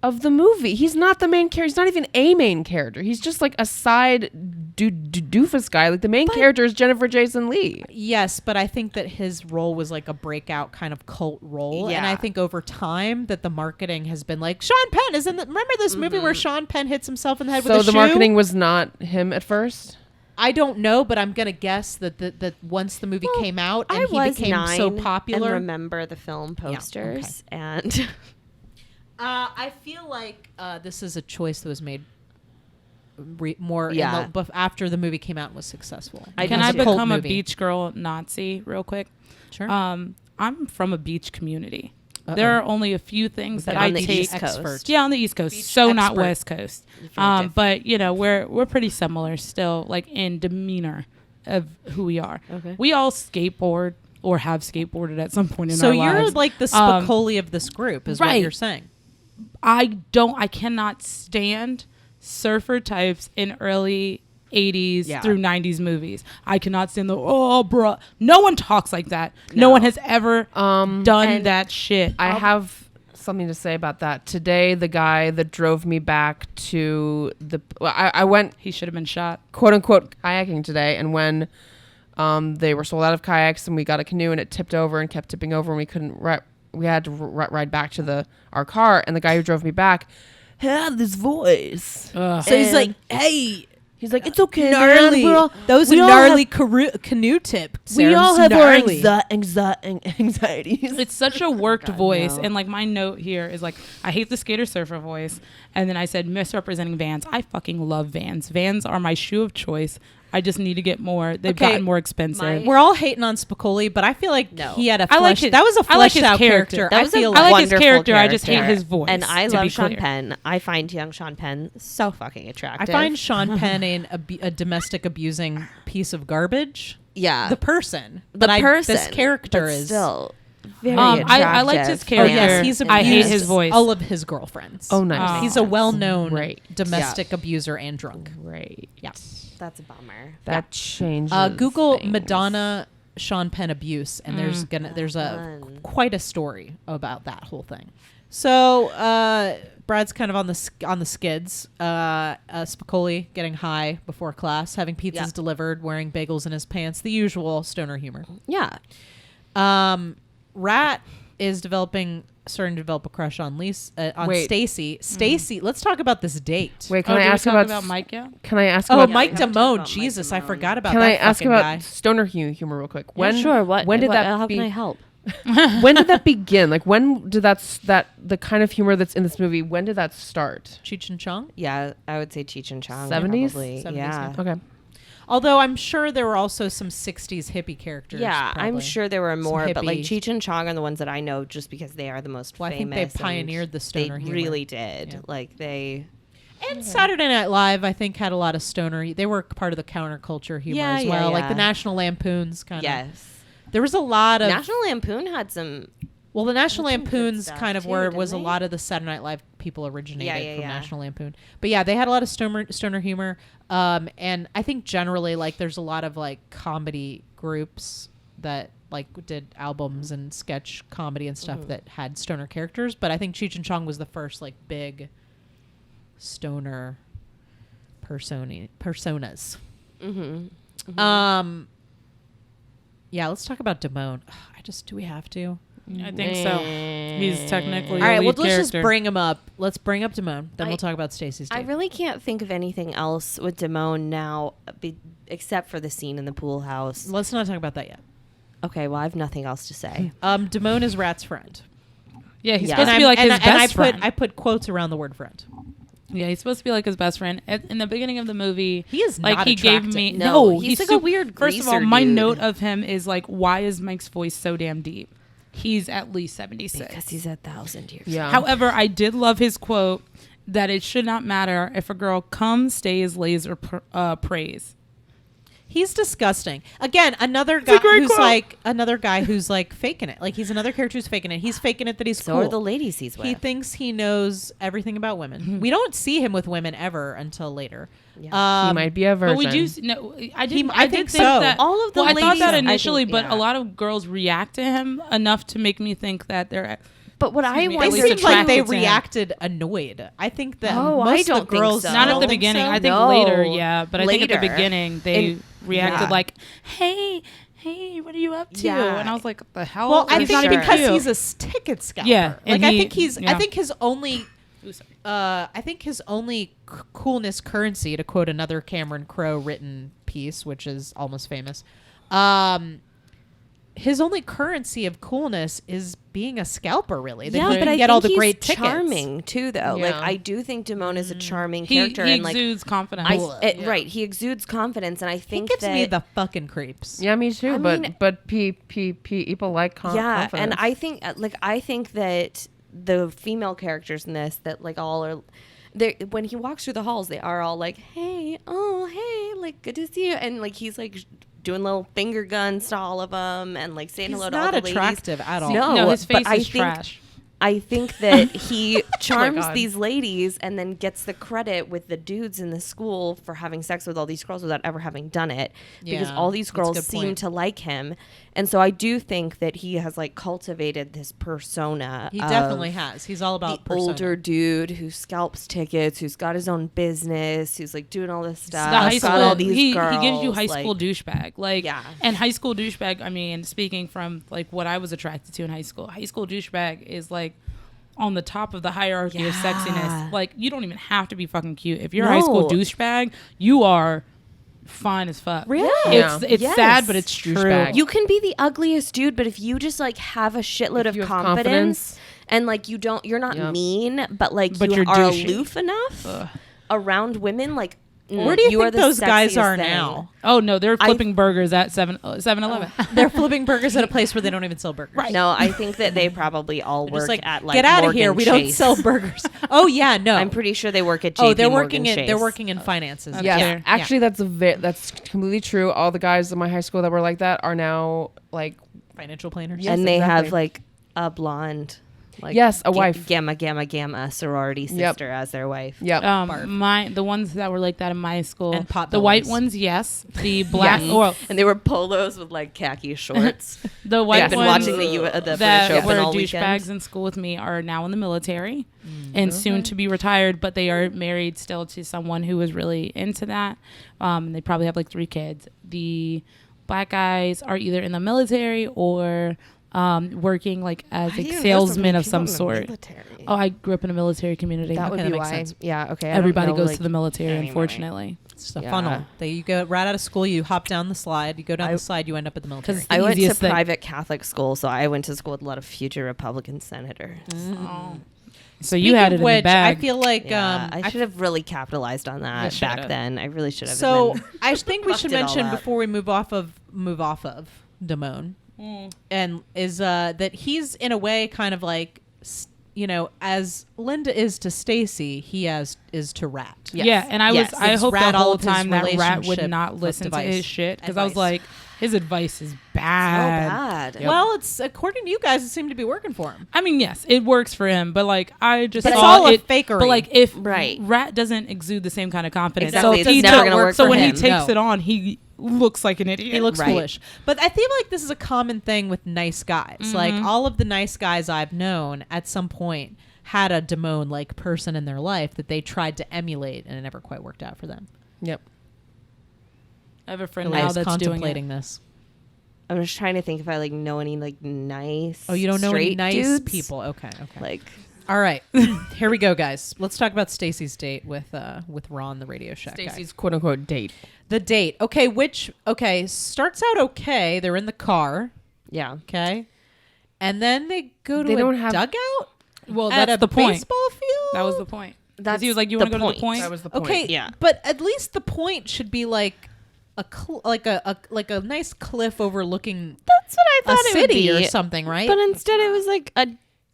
of the movie? He's not the main character. He's not even a main character. He's just like a side doofus guy. Like the main character is Jennifer Jason Leigh. yes, but I think that his role was like a breakout kind of cult role, and I Yeah. think over time that the marketing has been like Sean Penn is in. Remember this movie where Sean Penn hits himself in the head with So a the shoe? marketing was not him at first. I don't know, but I'm gonna guess that once the movie came out and he became so popular. And remember the film posters and. I feel like this is a choice that was made after the movie came out and was successful. Can I become a beach girl Nazi real quick? Sure. I'm from a beach community. There are only a few things that I on the take. East Coast. Yeah, on the East Coast. Beach so not expert. West Coast. But we're pretty similar still, like in demeanor of who we are. Okay. We all skateboard or have skateboarded at some point in So our you're lives. like the Spicoli of this group, is what right. you're saying. I cannot stand surfer types in early 80s through 90s movies. I cannot stand bruh. No one talks like that. No one has ever done that shit. I have something to say about that. Today, the guy that drove me back to I went, He should have been shot. quote unquote, kayaking today. And when they were sold out of kayaks and we got a canoe and it tipped over and kept tipping over and we couldn't we had to ride back to our car. And the guy who drove me back had this voice. So he's like, hey, He's like, it's okay, gnarly. man. Those are we all gnarly canoe tips. We all have our gnarly. anxieties. It's such a worked voice. no. And like my note here is like, I hate the skater surfer voice. And then I said misrepresenting Vans. I fucking love Vans. Vans are my shoe of choice. I just need to get more. They've gotten more expensive. We're all hating on Spicoli, but I feel like he had a I like flesh. his- that was a I like fleshed his out character. character. That was a feel I like like his wonderful character. I just hate character. his voice. And I to be love Sean clear. Penn. I find young Sean Penn so fucking I attractive. find Sean Penn a domestic abusing piece of garbage. yeah, The person, the person. This character but is still very I liked his attractive. character. Oh yes, he's abused I hate his voice. all of his girlfriends. Oh, nice. He's a well-known Great. domestic abuser and drunk. Great. Yeah. That's a bummer. That changes. Google things. Madonna Sean Penn abuse, and there's Fun. quite a story about that whole thing. So Brad's kind of on the skids. Spicoli getting high before class, having pizzas delivered, wearing bagels in his pants, the usual stoner humor. Yeah. Rat is starting to develop a crush on Wait. Stacy. Stacy, let's talk about this date. Wait, can I did we ask talk about about Mike yet? Can I ask Oh, about Mike we haven't talked Damone. about Mike Jesus, I Damone. forgot about Can that I ask fucking about guy. stoner humor real quick? When Sure. What? When did that? How can I help? When did that begin? Like when did that the kind of humor that's in this movie? When did that start? Cheech and Chong? Yeah, I would say Cheech and Chong. 70s? Probably. 70s, Yeah. Okay. Although I'm sure there were also some 60s hippie characters. Yeah, I'm probably. sure there were more, but like hippie- Cheech and Chong are the ones that I know just because they are the most Well, I think famous. they pioneered the stoner They humor. really did. Yeah. Like they. And Saturday Night Live, I think, had a lot of stoner. They were part of the counterculture humor Yeah, as yeah, well. Like the yeah. National Lampoons kind of. Yes. There was a lot of. National Lampoon had some. Well, the National Had some good Lampoons stuff kind of too, were didn't was a they? lot of the Saturday Night Live people originated from yeah. National Lampoon. But yeah, they had a lot of stoner humor, and I think generally like there's a lot of like comedy groups that like did albums and sketch comedy and stuff that had stoner characters. But I think Cheech and Chong was the first like big stoner personas. Yeah, let's talk about Damone. Do we have to? I think so. He's technically All right, a well, lead let's just character. bring him up. Let's bring up Damone. Then we'll I- talk about Stacy's date. I really can't think of anything else with Damone now, except for the scene in the pool house. Let's not talk about that yet. Okay, well, I have nothing else to say. Damone is Rat's friend. Yeah, he's Yeah. supposed to be like his best friend. I put quotes around the word friend. Yeah, he's supposed to be like his best friend. In the beginning of the movie, He is like not he gave attractive. me No, he's like a weird First of all, greaser my dude. note of him is like, why is Mike's voice so damn deep? He's at least 76. Because he's 1,000 years. Yeah. However, I did love his quote that it should not matter if a girl comes, stays, lays, or prays. He's disgusting. Again, another guy great who's quote. like faking it. Like he's another character who's faking it. He's faking it that he's So cool. are the ladies he's with. He thinks he knows everything about women. We don't see him with women ever until later. Yeah. He might be a virgin. But we do. No, I did. I I think did think so. that All of the well, I thought ladies, that I initially, think, but yeah. a lot of girls react to him enough to make me think that they're. But what I me, want at They least seemed like they attracted to him. reacted annoyed. I think that Oh, most I of don't the think girls so. Not You at the don't think beginning. so? I think No. later, yeah. But I think at the Later. beginning they And- reacted yeah. like, "Hey, what are you up to?" Yeah. And I was like, "What the hell?" Well, I He's think not even because cute. he's a ticket scalper. Yeah, like and I he- think he's. I yeah. think his only. Ooh, sorry. I think his only coolness currency, to quote another Cameron Crowe written piece, which is Almost Famous. His only currency of coolness is being a scalper, really. That he but can I get think all the he's great tickets. charming too, though. Like Yeah. I do think Damone is a charming He character, and exudes confidence. right, he exudes confidence, and I He think gives that me the fucking creeps. Yeah, me too. I mean- but people like confidence. and I think that the female characters in this that like all are. When he walks through the halls, they are all like, "Hey, oh, hey, like good to see you," and like he's like doing little finger guns to all of them and like saying He's hello to all not the ladies. attractive at all. No, no, his face but is trash. I think that he charms God. these ladies and then gets the credit with the dudes in the school for having sex with all these girls without ever having done it, because Yeah, all these that's a girls good seem point. to like him. And so I do think that he has like cultivated this persona. He of definitely has. He's all about the persona. older dude who scalps tickets, who's got his own business, who's like doing all this stuff. The high got school, all these he girls, gives you high like- school douchebag. Like, Yeah. and high school douchebag, I mean, speaking from like what I was attracted to in high school douchebag is like on the top of the hierarchy of sexiness. Like, you don't even have to be fucking cute. If you're a high school No. douchebag, you are fine as fuck. Really? It's Yes. sad, but it's true. Douchebag. You can be the ugliest dude, but if you just like have a shitload of you have confidence, confidence. and like you're not Yep. mean, but like But you you're are douchey. aloof enough around women, like Where do you are think the those guys sexiest are thing. now? Oh no, they're flipping burgers at 7-Eleven. They're flipping burgers at a place where they don't even sell burgers. Right. No, I think that they probably all Just work like, at like get out of Morgan here. We don't Chase. sell burgers. Oh yeah, no. I'm pretty sure they work at JP Oh, they're Morgan working in Chase. they're working in finances. Yes. Yes, Yeah. actually, that's completely true. All the guys in my high school that were like that are now like Financial planners. Yes, and they have exactly. like a blonde, like Yes, a wife. gamma sorority sister as their wife. yep. The ones that were like that in my school, And pot the white bellies. ones, yes. The black, Yes. or And they were polos with like khaki shorts. the white I've been ones watching the British that Open were all douchebags weekend. in school with me are now in the military and soon to be retired, but they are married still to someone who was really into that. They probably have like 3 kids. The black guys are either in the military or working like as like salesmen of some sort. Oh, I grew up in a military community. That would Okay, be that makes why. sense. Yeah. Okay. I don't Everybody know, goes like, to the military, anyway. unfortunately. It's a Yeah. funnel. You go right out of school, you hop down the slide, you go down the slide, you end up at the military. 'Cause I went to easiest thing. private Catholic school, so I went to school with a lot of future Republican senators. So you had it in the Which bag. I feel like Yeah, I should have really capitalized on that back should've. then. I really should have. so. and then I think we should fucked it all mention up. before we move off of Damone, and is that he's in a way kind of like as Linda is to Stacy, he is to Rat. Yes. Yeah, and I Yes. I It's hope Rat the all whole of his time that Rat would relationship not of listen to advice. his shit because I was Advice. like, his advice is so bad. bad. Well, it's according to you guys, it seemed to be working for him. I mean, yes, it works for him, but like I just But it's thought all a it, fakery. But like if Right. Rat doesn't exude the same kind of confidence, Exactly, so it's if he never took- gonna work so for when him. he takes No. it on, he looks like an idiot. He looks Right. foolish. But I feel like this is a common thing with nice guys. Like all of the nice guys I've known at some point had a Damone like person in their life that they tried to emulate and it never quite worked out for them. Yep. I have a friend I now was that's contemplating doing it. this. I'm just trying to think if I like know any like nice. Oh, you don't know any straight nice dudes? people. Okay. Like All right. Here we go, guys. Let's talk about Stacy's date with Ron, the Radio Shack guy. Stacy's quote unquote date. The date. Okay, starts out okay. They're in the car. yeah. Okay. And then they go to They a don't have- dugout Well, at that's a the point. baseball field. That was the point. 'Cause That's he was like, "You the want to go to the point. point?" That was the point. Okay, Yeah. but at least the point should be like like a nice cliff overlooking That's what I a thought it would city be or something, right? But instead, it was like a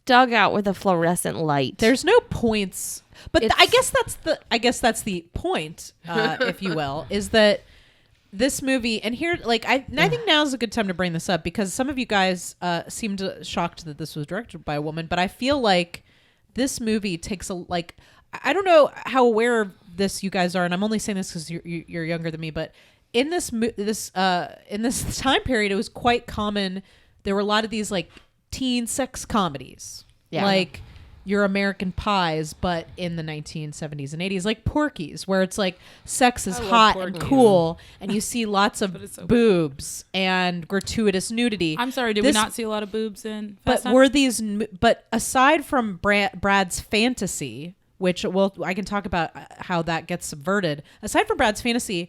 dugout with a fluorescent light. There's no points, but It's- I guess that's the point, if you will, is that this movie and here, like I think now is a good time to bring this up because some of you guys seemed shocked that this was directed by a woman, but I feel like this movie takes I don't know how aware of this you guys are, and I'm only saying this because you're younger than me, but in this time period, it was quite common. There were a lot of these like teen sex comedies, like Your American Pies, but in the 1970s and 80s, like Porky's, where it's like sex is hot and cool, and you see lots of boobs and gratuitous nudity. I'm sorry, did we not see a lot of boobs in Fast But Times? were these? But aside from Brad's fantasy, which I can talk about how that gets subverted. Aside from Brad's fantasy,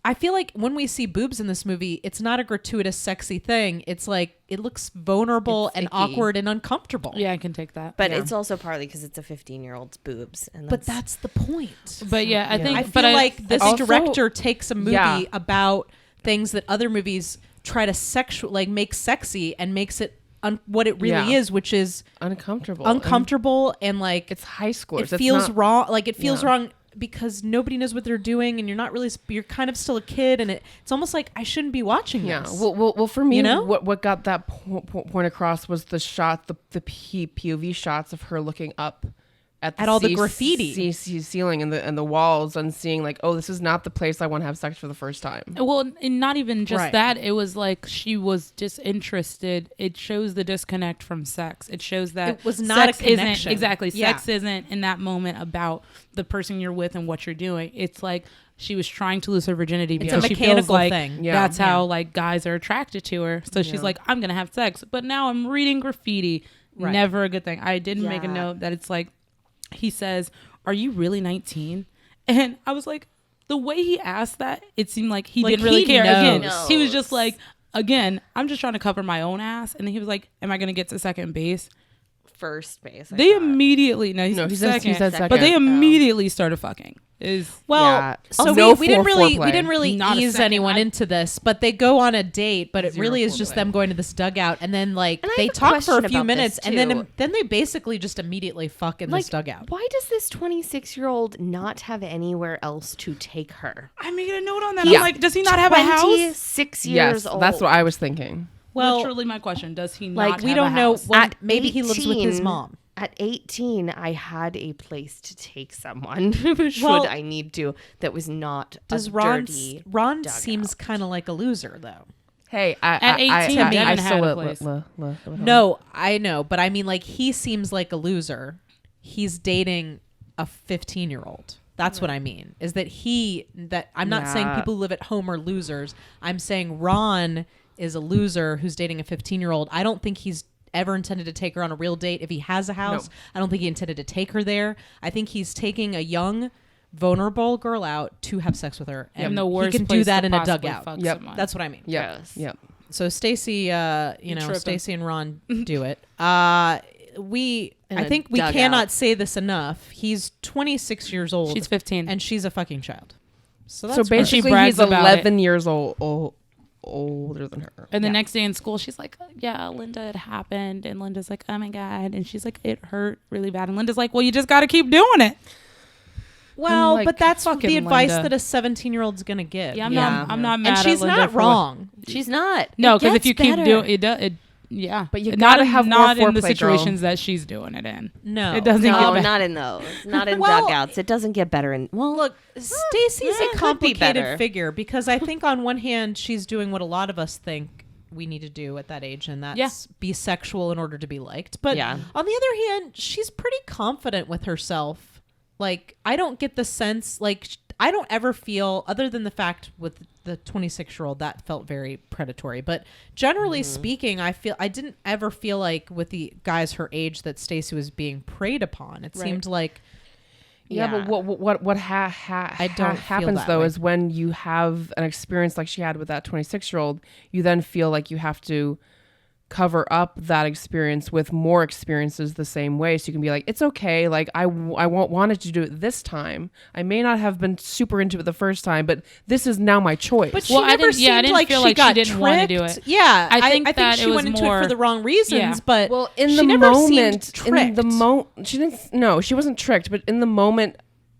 I feel like when we see boobs in this movie, it's not a gratuitous, sexy thing. It's like it looks vulnerable It's and icky. awkward and uncomfortable. Yeah, I can take that. But Yeah. it's also partly because it's a 15-year-old's boobs. And But that's the point. But yeah, I think I but feel like this also- director takes a movie Yeah. about things that other movies try to make sexy and makes it what it really Yeah. is, which is uncomfortable. and like It's high school. it feels wrong. Like it feels wrong because nobody knows what they're doing, and you're kind of still a kid, and it's almost like I shouldn't be watching Yeah. this. Well, for me, You know? what got that point across was the shot, the POV shots of her looking up at all the graffiti. ceiling and the walls, and seeing like, oh, this is not the place I want to have sex for the first time. Well, and not even just Right. that. It was like she was disinterested. It shows the disconnect from sex. It shows that It was not a sex isn't- connection. Exactly. Yeah. Sex isn't in that moment about the person you're with and what you're doing. It's like she was trying to lose her virginity It's because a she feels mechanical like thing. Yeah. that's how like guys are attracted to her. So she's like, I'm gonna have sex, but now I'm reading graffiti. Right. Never a good thing. I didn't make a Yeah. note that it's like he says, "Are you really 19?" And I was like, the way he asked that, it seemed like he Like, didn't really he care. Again, knows. he was just like, again, I'm just trying to cover my own ass. And then he was like, am I going to get to second base? first base. They immediately, no, he No, said he said second. but they Oh. immediately started fucking. Well, Yeah. so No we didn't foreplay. really Not a ease second. anyone into this, but they go on a date, but it Zero really is just foreplay. them going to this dugout, and then like And I they have a talk for a question few about minutes, this, and too. then they basically just immediately fuck in this dugout. Why does this 26-year-old not have anywhere else to take her? I made a note on that. Yeah. I'm like, does he not have a house? 26 years Yes, old. that's what I was thinking. Well, Literally my question. Does he like not we have don't a know. house? Well, At maybe he lives with his 18 mom. At 18, I had a place to take someone should Well, I need to. That was not Does a Ron? dirty Ron dugout. seems kind of like a loser, though. Hey, At 18, Devin had still a place. No, I know, but I mean, like he seems like a loser. He's dating a 15-year-old. That's what I mean. Is that I'm not saying Yeah. people who live at home are losers. I'm saying Ron is a loser who's dating a 15-year-old. I don't think he's ever intended to take her on a real date. If he has a house, No. I don't think he intended to take her there. I think he's taking a young, vulnerable girl out to have sex with her, And and the worst he can do place that to in a possibly dugout. fuck Yep. someone. That's what I mean. Yep. Yes. Yep. So Stacy, tripping. Stacy and Ron do it. In I a think we dugout. cannot say this enough. He's 26 years old. She's 15. and she's a fucking child. So that's So gross. basically, brags he's about 11 years older than her. And the Yeah. next day in school, she's like, yeah, Linda, it happened. And Linda's like, oh my God. And she's like, it hurt really bad. And Linda's like, well, you just got to keep doing it. well, like, but that's fucking the advice Linda. that a 17-year-old's gonna give. Yeah, Yeah. I'm not mad and at she's Linda not for what- wrong. She's not. No, It because if gets you keep better. doing it, yeah. But you not gotta in- have more not in the foreplay, situations that she's doing it in. No, It doesn't get No, better. not in those. Not in Well- dugouts. It doesn't get better in. Well, Look, Stacy's it could a be complicated better. figure because I think on one hand she's doing what a lot of us think we need to do at that age, and that's be sexual in order to be liked. But Yeah. on the other hand, she's pretty confident with herself. Like, I don't get the sense, like, I don't ever feel, other than the fact with the 26-year-old, that felt very predatory. But generally speaking, I didn't ever feel like with the guys her age that Stacy was being preyed upon. It seemed like, Yeah, but what don't feel happens that though way. is when you have an experience like she had with that 26-year-old, you then feel like you have to cover up that experience with more experiences the same way, so you can be like, it's okay, like I wanted to do it this time. I may not have been super into it the first time, but this is now my choice. but she Well, I never didn't- yeah, I seemed didn't like feel she like she got didn't wanna do tricked. it. Yeah, I think that she it was went into it more- for the wrong reasons, Yeah. but well, in she the never moment, seemed in the tricked. she didn't. No, she wasn't tricked, but in the moment,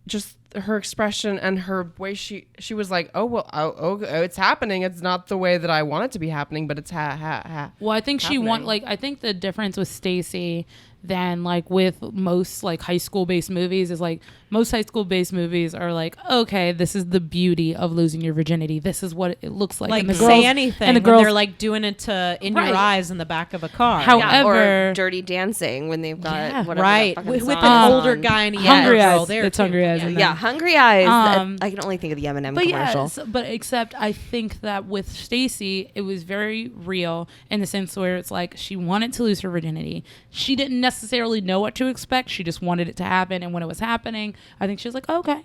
just her expression and her way she was like, it's happening. It's not the way that I want it to be happening, but it's ha. Well, I think I think the difference with Stacy than like with most like high school based movies is like most high school based movies are like, okay, this is the beauty of losing your virginity. This is what it looks like. Like, and the say girls, anything, and the when girls they're like doing it to in Right. your eyes in the back of a car. How- yeah, However- or Dirty Dancing when they've got Yeah. whatever right, that with fucking an song is older on. guy and a Hungry younger girl Eyes. there It's too. Hungry Eyes. Yeah, in yeah, there. Hungry Eyes. Um, I can only think of the M&M But commercial. yes, but except I think that with Stacy, it was very real in the sense where it's like she wanted to lose her virginity. She didn't necessarily know what to expect. She just wanted it to happen. And when it was happening, I think she was like, okay,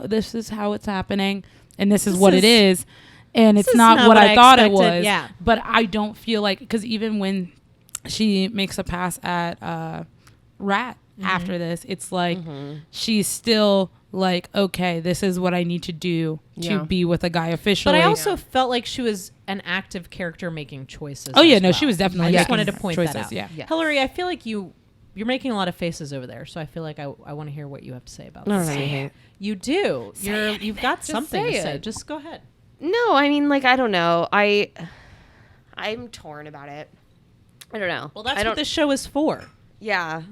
this is how it's happening. and this is what it is. And it's is not what I thought it expected, was. yeah. But I don't feel like, because even when she makes a pass at Rat after this, it's like she's still like, okay, this is what I need to do to be with a guy officially. But I also felt like she was an active character making choices. Oh yeah, as no, well. she was definitely. I just making wanted to point choices, that out. Yeah. Yes. Hillary, I feel like you're making a lot of faces over there, so I feel like I want to hear what you have to say about No, this. no, no. You do. You've got something to say say. it. Just go ahead. No, I mean, like, I don't know. I'm torn about it. I don't know. Well, that's what this show is for. Yeah.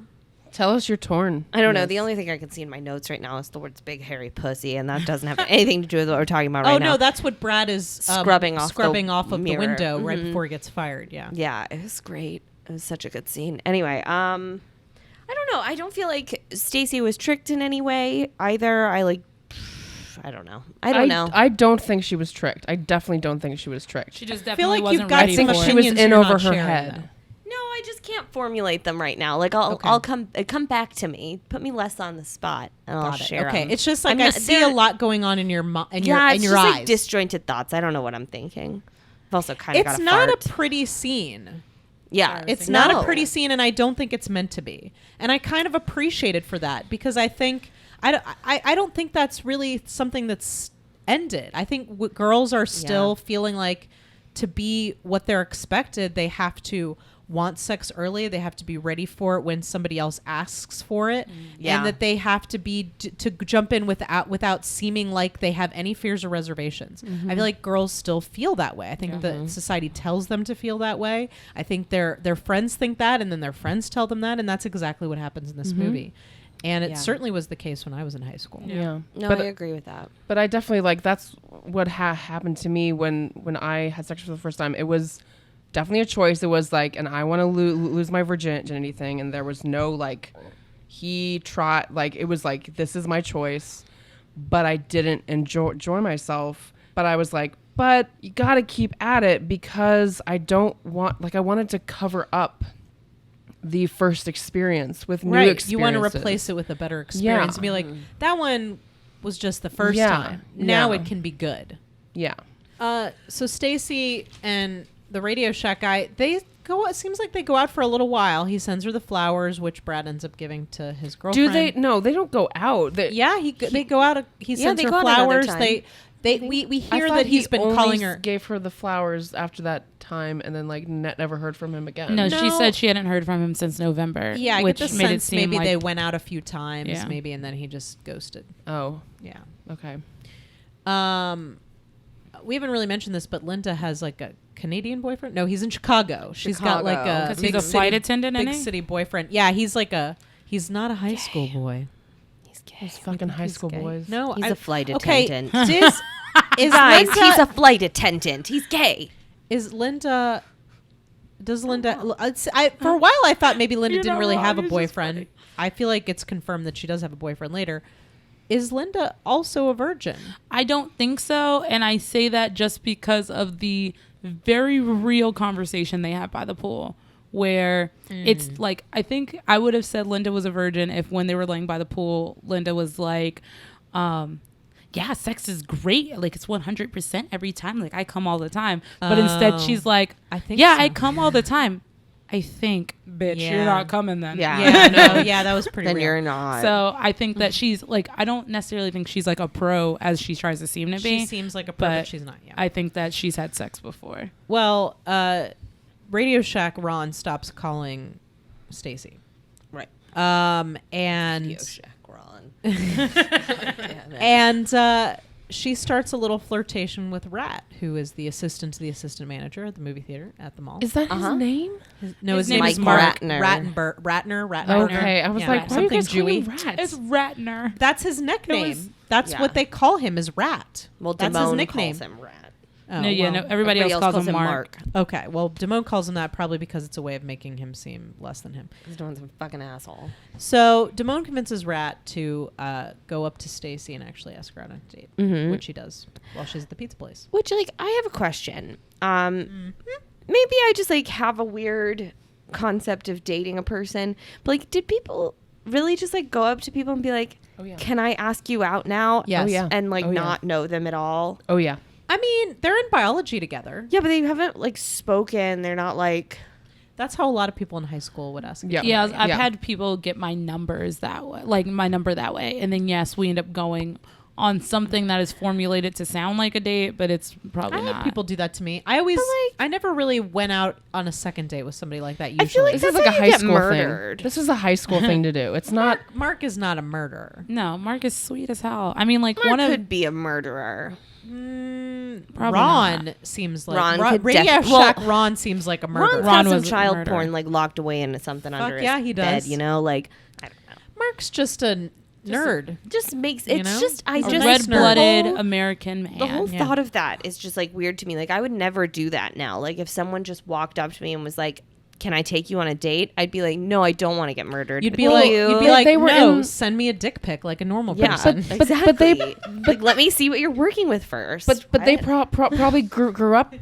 Tell us you're torn. I don't know. The only thing I can see in my notes right now is the words "big hairy pussy," and that doesn't have anything to do with what we're talking about right now. Oh no, that's what Brad is Scrubbing off the of mirror. the window right before he gets fired. Yeah. Yeah, it was great. It was such a good scene. Anyway, I don't know. I don't feel like Stacey was tricked in any way either. I don't know. I don't know. I don't think she was tricked. I definitely don't think she was tricked. She just I definitely feel like wasn't you've got ready some for she it. was opinions in you're over not her sharing, head. though. No, I just can't formulate them right now. Like I'll come back to me. Put me less on the spot, and I'll Got it. share. Okay, 'em. it's just like I'm I not- see a they're- lot going on in your it's eyes. just like disjointed thoughts. I don't know what I'm thinking. I've also kind of It's got not fart. a pretty scene. Yeah, It's not no. a pretty scene, and I don't think it's meant to be. And I kind of appreciate it for that because I think I don't think that's really something that's ended. I think girls are still feeling like to be what they're expected, they have to want sex early. They have to be ready for it when somebody else asks for it, Yeah. and that they have to be to jump in without seeming like they have any fears or reservations. I feel like girls still feel that way. I think that society tells them to feel that way. I think their friends think that, and then their friends tell them that, and that's exactly what happens in this movie. And it certainly was the case when I was in high school. Yeah. No, But I agree with that. But I definitely like that's what happened to me when I had sex for the first time. It was definitely a choice. It was like, and I want to lose my virginity thing, and there was no like he tried, like it was like this is my choice, but I didn't enjoy myself. But I was like, but you got to keep at it because I don't want, like I wanted to cover up the first experience with new experiences. You want to replace it with a better experience and be like, that one was just the first time. Now it can be good. Yeah. So Stacey and the Radio Shack guy, they go. It seems like they go out for a little while. He sends her the flowers, which Brad ends up giving to his girlfriend. Do they? No, they don't go out. Yeah, they go out. He sends they her go out another flowers. time. We I hear thought that he's been only calling her. Gave her the flowers after that time, and then like never heard from him again. No, she No. said she hadn't heard from him since November. Yeah, I which get the made it sense seem maybe like they went out a few times, Yeah. maybe, and then he just ghosted. Oh, Yeah. okay. We haven't really mentioned this, but Linda has like a Canadian boyfriend. No, he's in Chicago. She's got like a 'Cause he's big a flight attendant, big isn't he? city boyfriend. Yeah, he's not a high school boy. He's gay. Those fucking high school Gay. boys. No, He's a flight okay, attendant. Is Guys, Linda, he's a flight attendant. He's gay. is Linda? Does Linda? For a while, I thought maybe Linda didn't really have a boyfriend. I feel like it's confirmed that she does have a boyfriend later. Is Linda also a virgin? I don't think so, and I say that just because of the very real conversation they had by the pool, where it's like, I think I would have said Linda was a virgin if when they were laying by the pool, Linda was like, yeah, sex is great. Like, it's 100% every time. Like, I come all the time. But instead, she's like, I think yeah, so. I come all the time. I think, bitch, Yeah. you're not coming then. Yeah, no, yeah, that was pretty. Then real. you're not. So I think that she's like, I don't necessarily think she's like a pro as she tries to seem to be. She seems like a pro, but she's not. Yeah. I think that she's had sex before. Well, Radio Shack Ron stops calling Stacey. Right. And Ron. and she starts a little flirtation with Rat, who is the assistant to the assistant manager at the movie theater at the mall. Is that his name? His his name name is is Mark Ratner. Ratner. Okay, I was Yeah. like, why are you Something guys calling Jewy. rats? It's Ratner. That's his nickname. was- That's Yeah. what they call him, is Rat. Well, that's his Damone nickname. calls him Rat. Oh, No, yeah, well. no. Everybody else calls him Mark. Okay, well, Damone calls him that probably because it's a way of making him seem less than him. He's doing some fucking asshole. So Damone convinces Rat to go up to Stacey and actually ask her out on a date, which she does while she's at the pizza place. Which, like, I have a question. Maybe I just, like, have a weird concept of dating a person. But, like, did people really just like go up to people and be like, Oh yeah. can I ask you out now? Yes. Oh, yeah. And like Oh, yeah. not know them at all. Oh yeah. I mean, they're in biology together. Yeah, but they haven't like spoken. They're not like. That's how a lot of people in high school would ask. Yeah. Yeah, I've Yeah. had people get my numbers that way, like my number that way, and then yes, we end up going on something that is formulated to sound like a date, but it's probably I not. had people do that to me. I always, I never really went out on a second date with somebody like that. Usually, I feel like This that's is like a how you high get school murdered. thing. This is a high school thing to do. It's not. Mark is not a murderer. No, Mark is sweet as hell. I mean, like Mark one of could be a murderer. Probably Ron not. seems like Ron Ron, could Radio def- Shack. well, Ron seems like a murderer. Ron's Ron got some was a child murderer. porn like locked away into something under yeah, his he bed. does. You know, like I don't know. Mark's just a nerd. Just makes You it's know? just I A just red-blooded the whole- American man. The whole Yeah. thought of that is just like weird to me. Like I would never do that now. Like if someone just walked up to me and was like, "Can I take you on a date?" I'd be like, "No, I don't want to get murdered." You'd be Thank like, you. you'd be like, They were no, in- send me a dick pic like a normal yeah, person. exactly. Like, let me see what you're working with first. But they What? probably grew up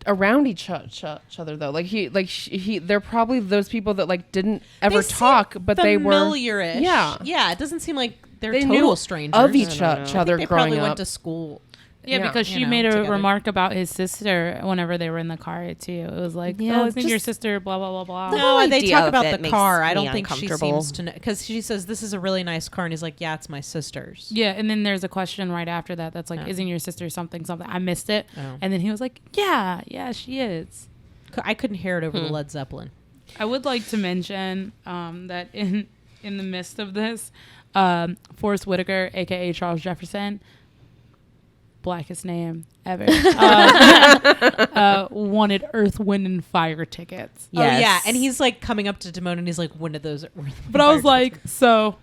around each other though. Like they're probably those people that like didn't ever They seem talk, but they were familiar-ish. Yeah. Yeah, it doesn't seem like they're They total knew strangers. of each I don't know. other They growing probably up. went to school. Yeah, Yeah. because You she know, made a together. remark about his sister whenever they were in the car too. It was like, Yeah, "Oh, isn't your just- sister?" Blah blah blah blah. The No, whole and they idea talk of about it the makes car. I me don't think she uncomfortable. seems to know because she says this is a really nice car, and he's like, "Yeah, it's my sister's." Yeah, and then there's a question right after that that's like, Oh. "Isn't your sister something something?" I missed it, Oh. and then he was like, "Yeah, she is." I couldn't hear it over the Led Zeppelin. I would like to mention that in the midst of this, Forrest Whitaker, aka Charles Jefferson, blackest name ever, wanted Earth, Wind, and Fire tickets. Oh yeah, Yes. and he's like coming up to Damone, and he's like, "When did those?" But I was like, so,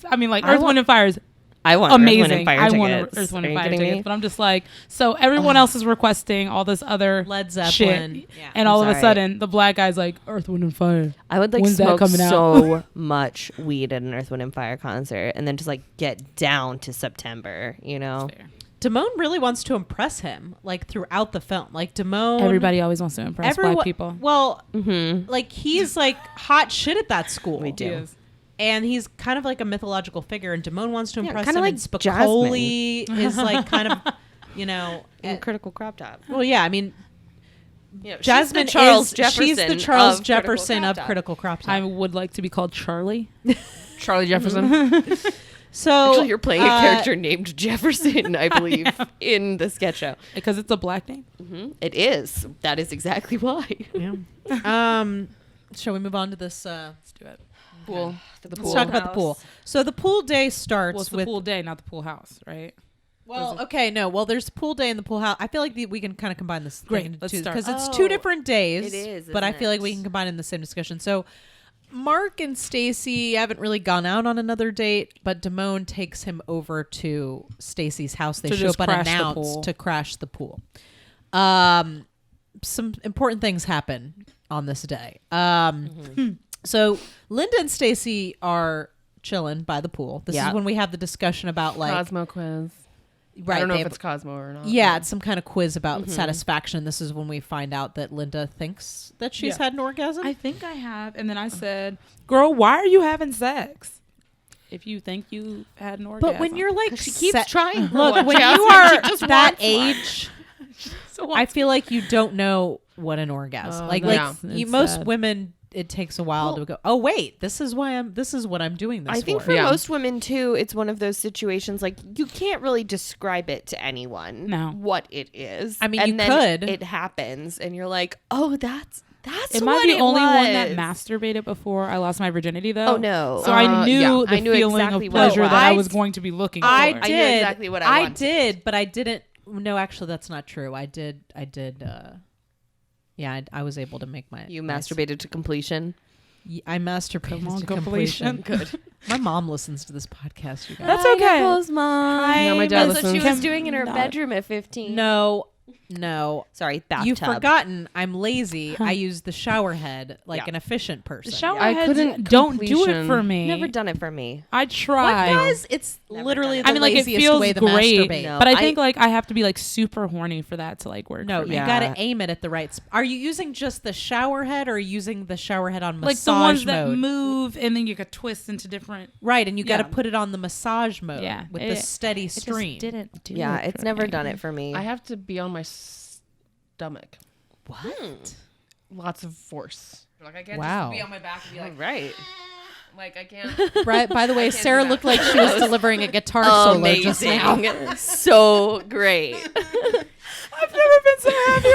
I mean, like Earth, Wind, and Fire is I want amazing. Earth, Wind, and Fire I tickets. want Earth, Wind, Are and you Fire kidding tickets. me? But I'm just like, so everyone else is requesting all this other Led Zeppelin. shit, Yeah. and all of a Sorry. sudden the black guy's like Earth, Wind, and Fire. I would like When's that smoke coming out? so much weed at an Earth, Wind, and Fire concert, and then just like get down to September. You know, Fair. Damone really wants to impress him, like throughout the film. Like Damone, Everybody always wants to impress black people. Well, like he's like hot shit at that school. We do. He is. And he's kind of like a mythological figure, and Damone wants to Yeah, impress kinda him. like And Spicoli is like kind of, you know, in Critical Crop Top. well, yeah. I mean, You know, Jasmine she's the Charles is Jefferson. she's the Charles of Jefferson of Crop Top. Critical Crop Top. I would like to be called Charlie. Charlie Jefferson. So Actually, you're playing a character named Jefferson, I believe, in the sketch show. Because it's a black name. It is. That is exactly why. Yeah. Shall we move on to this? Let's do it. Pool. Let's talk about the pool. So the pool day starts Well, it's the with. pool day, not the pool house, right? Well, okay, no. Well, there's pool day and the pool house. I feel like we can kind of combine this Great, let's start. because it's two Oh, different days. it is, but I isn't feel like it? we can combine in the same discussion. So Mark and Stacy haven't really gone out on another date, but Damone takes him over to Stacy's house. They To show just up crash the unannounced pool. to crash the pool. Some important things happen on this day. So Linda and Stacy are chilling by the pool. This Yeah. is when we have the discussion about like Cosmo quiz. right. I don't know they if have- it's Cosmo or not. yeah, it's some kind of quiz about satisfaction. This is when we find out that Linda thinks that she's Yeah. had an orgasm. I think I have. And then I said, girl, why are you having sex? If you think you had an orgasm. but when you're like, She keeps trying. look, when Jasmine, you are she just that wants one. age, I feel like you don't know what an orgasm. Oh, like that's- you, it's most sad. women, it takes a while to go. Oh wait, this is what I'm doing this I think for Yeah. most women too, it's one of those situations like you can't really describe it to anyone. No. what it is. I mean, and you then could. It happens, and you're like, oh, that's Am what I the it only one that was. masturbated before I lost my virginity, though? Oh no! So I knew yeah. the I knew feeling exactly of what it pleasure was. that I I was d- going to be looking I for. did. knew exactly what I wanted. did, but I didn't. No, actually, that's not true. I did. Yeah, I was able to make my. You my- masturbated to completion. I masturbated Come on, to completion. completion. Good. My mom listens to this podcast. You guys. That's okay. Mom. Yeah, my dad That's what she listens. was doing in her Not- bedroom at 15. No, No. Sorry, bathtub. You've forgotten I'm lazy. I use the shower head like an efficient person. The shower I heads couldn't don't do it completion. for me. Never done it for me. I tried. What does? It's literally the I mean, like, it laziest feels way to great, masturbate. No. but I I- think like I have to be like super horny for that to like work. No, for me. you Yeah. gotta aim it at the right. Are you using just the shower head, or are you using the shower head on like massage the ones mode? that move and then you could twist into different. Right, and you got to Yeah. put it on the massage mode Yeah, with it- the steady It just stream. didn't do Yeah, it it's for never me. done it for me. I have to be on my stomach. What? Lots of force. Like I can't Wow. just be on my back and be like, right. like I can't. Right. By the way, can't do Sarah that. looked like she was delivering a guitar solo just now. Amazing. So great. I've never been so happy.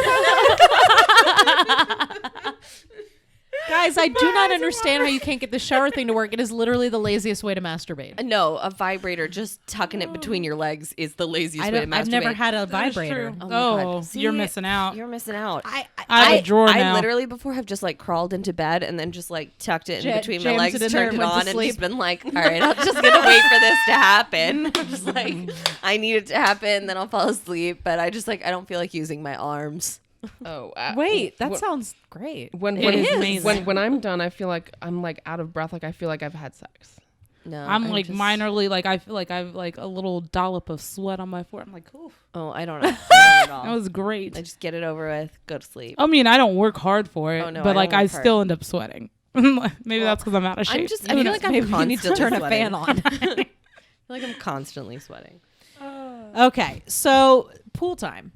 Guys, I do not understand how you can't get the shower thing to work. It is literally the laziest way to masturbate. No, a vibrator, just tucking it between your legs is the laziest way to masturbate. I've never had a That is vibrator. true. Oh my God. Oh, See, you're missing out. You're missing out. I have a drawer I now. literally before have just like crawled into bed and then just like tucked it in between my jammed legs, it in there turned and it went to on, and sleep. just been like, all right, I'm just gonna wait for this to happen. I'm just like, I need it to happen, then I'll fall asleep. But I just like I don't feel like using my arms. Oh, Wait, that wh- sounds great. when It when, is amazing. when I'm done, I feel like I'm like out of breath. Like I feel like I've had sex. No, I'm like just, minorly like I feel like I've like a little dollop of sweat on my forehead. I'm like, oof, Oh, I don't know. I don't at all. that was great. I just get it over with, go to sleep. I mean, I don't work hard for it, Oh, no, I but don't like I work hard. still end up sweating. Maybe that's because I'm out of shape. I'm just. I Who feel knows? like I'm Maybe you constantly need to turn a sweating. fan on. I feel like I'm constantly sweating. Okay, so pool time.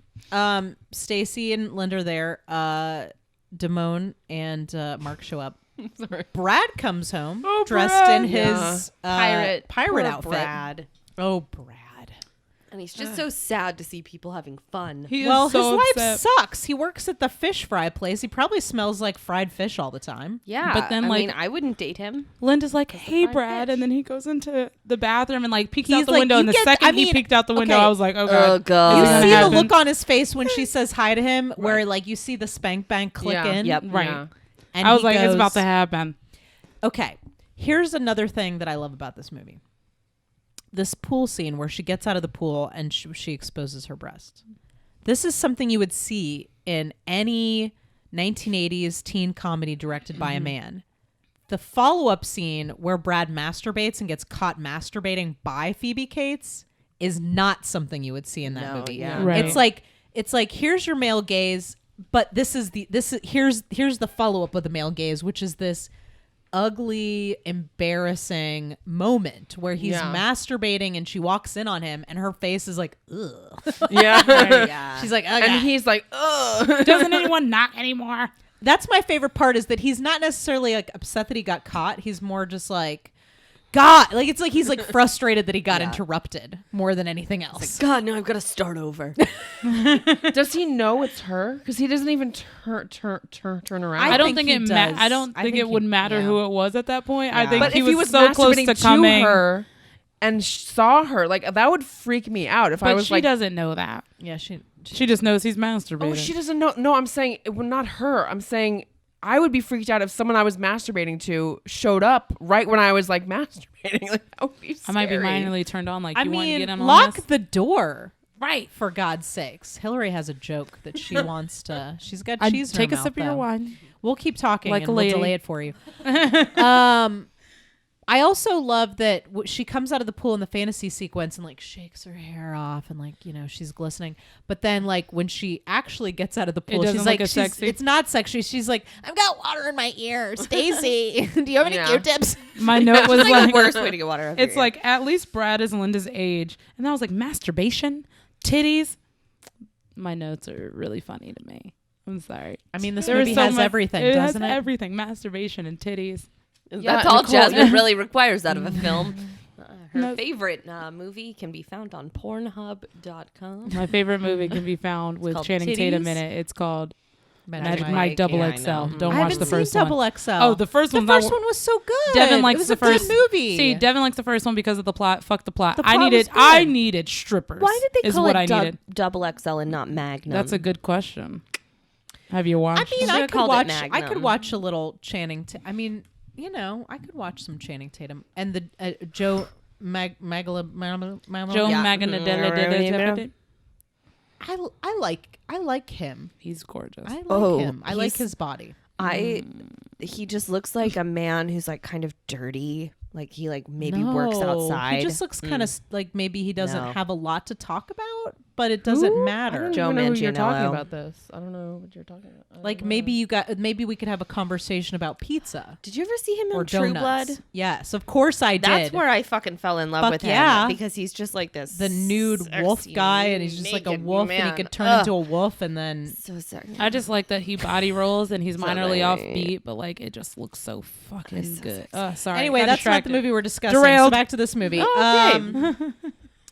Stacy and Linda are there. Damone and Mark show up. Sorry. Brad comes home Oh, dressed Brad. in his pirate Poor outfit. Brad. Oh, Brad. And he's just so sad to see people having fun. He is Well, so his life upset. sucks. He works at the fish fry place. He probably smells like fried fish all the time. Yeah, But then, I like- mean, I wouldn't date him. Linda's like, "Hey, fried Brad," fish. and then he goes into the bathroom and like peeks He's out the like, window. you And the get- second I he mean, peeked out the window, okay. I was like, "Oh Oh, God!" God. You Is it gonna see the happen? look on his face when she says hi to him, where like you see the spank bank click Yeah. in. Yep. Right. Yeah. And I was he like, "It's about goes- to happen." Okay, here's another thing that I love about this movie. This pool scene where she gets out of the pool and she exposes her breast. This is something you would see in any 1980s teen comedy directed by a man. The follow-up scene where Brad masturbates and gets caught masturbating by Phoebe Cates is not something you would see in that No, movie. yeah. Right. It's like here's your male gaze, but here's the follow-up of the male gaze, which is this ugly, embarrassing moment where he's Yeah. masturbating and she walks in on him and her face is like, ugh. Yeah. Yeah. She's like, okay. And he's like, ugh. Doesn't anyone knock anymore? That's my favorite part is that he's not necessarily like upset that he got caught. He's more just like, God, like it's like he's like frustrated that he got interrupted more than anything else. God, no, I've got to start over. Does he know it's her? Because he doesn't even turn around. I don't think think he it. does. I don't I think think it would he- matter yeah. who it was at that point. I Yeah. think But he if was he was so close to masturbating coming. her and saw her, like that would freak me out. If I But was she like, doesn't know that. Yeah, she She just knows he's masturbating. oh, she doesn't know. No, I'm saying it would not her. I'm saying I would be freaked out if someone I was masturbating to showed up right when I was like masturbating. Like that would be I might be scary. minorly turned on. Like, I you want to mean, get him on lock this? the door. Right. For God's sakes. Hillary has a joke that she wants to. She's got I'd cheese in take her a mouth, sip of your though. wine. We'll keep talking Like and a we'll lady. delay it for you. I also love that she comes out of the pool in the fantasy sequence and like shakes her hair off and like, you know, she's glistening. But then like when she actually gets out of the pool, doesn't she's look like, as sexy. it's not sexy. She's like, I've got water in my ear. Stacy, do you have any Yeah. Q-tips? My note was Like like, the worst way to get water out of it's your ear. like at least Brad is Linda's age, and I was like, masturbation, titties. My notes are really funny to me. I'm sorry. I mean, this There movie is so has much- everything, it doesn't has it? everything: masturbation and titties. That's all Nicole- Jasmine really requires out of a film. Her No. favorite movie can be found on Pornhub.com. My favorite movie can be found with called Channing Tatum Titties? in it. It's called Magic Magic Mike. Mike Double Yeah, I XL. know. Don't I watch haven't the first seen one. Double XL. Oh, the first the one's first not- one was so good. Devin likes it was the a first good movie. See, Devin likes the first one because of the plot. Fuck the plot. The I plot was needed. good. I needed strippers. Why did they is call what it I needed. Double XL and not Magnum? That's a good question. Have you I watched? mean, Should've I could called it watch. Magnum. I could watch a little Channing. I mean, you know, I could watch some Channing Tatum and the Joe Joe Yeah. Maganadella. I like him. He's gorgeous. I like Oh, him. I like he's- his body. He just looks like a man who's like kind of dirty. Like he like maybe works outside. He just looks kind of like maybe he doesn't No. have a lot to talk about, but it doesn't I matter. don't Joe even know who you're Manganiello. talking about this. I don't know what you're talking about. I don't Like know. maybe we could have a conversation about pizza Did you ever see him or in True donuts. Blood? Yes, of course I did. That's where I fucking fell in love Fuck with him. yeah. Because he's just like this the nude wolf sexy, guy, and he's just like a naked wolf, man. and he could turn Ugh. into a wolf, and then So sexy. I just like that he body rolls and he's minorly Something. offbeat, but like it just looks so fucking so good. sexy. Sorry. anyway, got that's not the distracted. movie we're discussing. So Derailed. back to this movie. Oh, okay.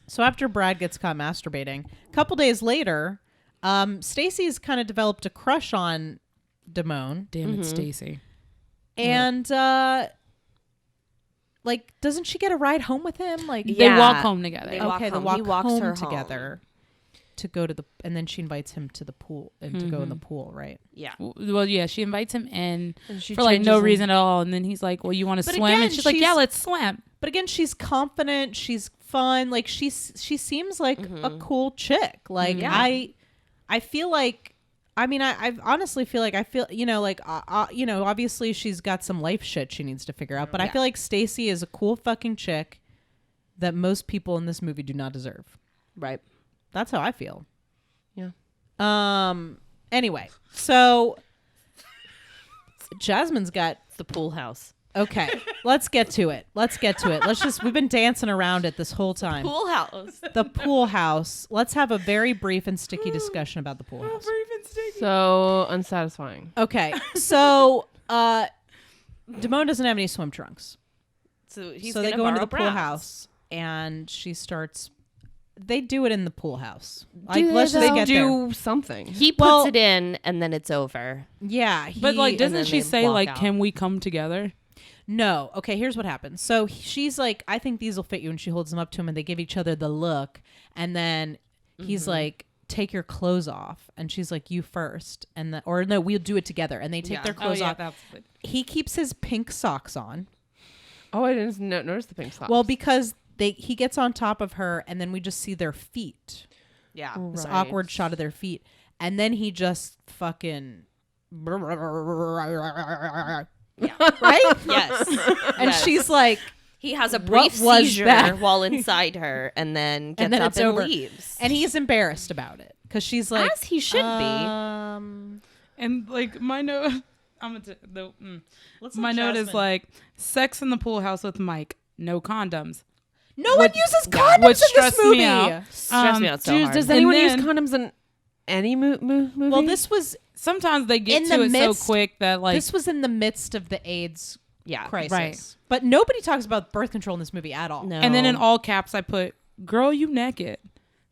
So after Brad gets caught masturbating, a couple days later, Stacy's kind of developed a crush on Damone, Damn it, Stacy. and like, doesn't she get a ride home with him? Like, They Yeah. walk home together. They walk okay, they home. walk He walks home her home. together to go to the, and then she invites him to the pool and to go in the pool, right? Yeah. Well, yeah, she invites him in And she for like no changes reason at all, and then he's like, "Well, you want to But swim?" again, and she's like, "Yeah, she's- let's swim." But again, she's confident. She's fun. Like she seems like a cool chick. Like Yeah. I feel like. I mean, I honestly feel like like obviously she's got some life shit she needs to figure out. But I feel like Stacy is a cool fucking chick that most people in this movie do not deserve. Right. That's how I feel. Yeah. Anyway, so Jasmine's got. It's the pool house. Okay, let's get to it. We've been dancing around it this whole time. Pool house. The pool house. Let's have a very brief and sticky discussion about the pool house. So unsatisfying. Okay, so Damone doesn't have any swim trunks. So he's So they gonna go into borrow the pool Brad's. house and she starts. They do it in the pool house. Do they, let's just though? get do something. He puts Well- it in and then it's over. there. Yeah, But like, and doesn't then she they say walk like, out. "Can we come together?" No. Okay, here's what happens. So she's like, I think these will fit you. And she holds them up to him and they give each other the look. And then he's like, take your clothes off. And she's like, you first. And or no, we'll do it together. And they take their clothes off. He keeps his pink socks on. Oh, I didn't notice the pink socks. Well, because he gets on top of her and then we just see their feet. Yeah. This Right. awkward shot of their feet. And then he just fucking... Right? Yes. And Yes. she's like... He has a What brief was seizure that? while inside her and then gets And then up it's and over. leaves. And he's embarrassed about it. Because she's like... As he should be. And like my note, Let's my let note is Jasmine- like, "Sex in the pool house with Mike, no condoms." No one uses condoms in Would this stress movie. me out. Stress me out so hard. Does And anyone then- use condoms in any movie? Well, this was Sometimes they get In to the it midst- so quick that like this was in the midst of the AIDS yeah. crisis. Right. But nobody talks about birth control in this movie at all. No. And then in all caps, I put, "Girl, you naked,"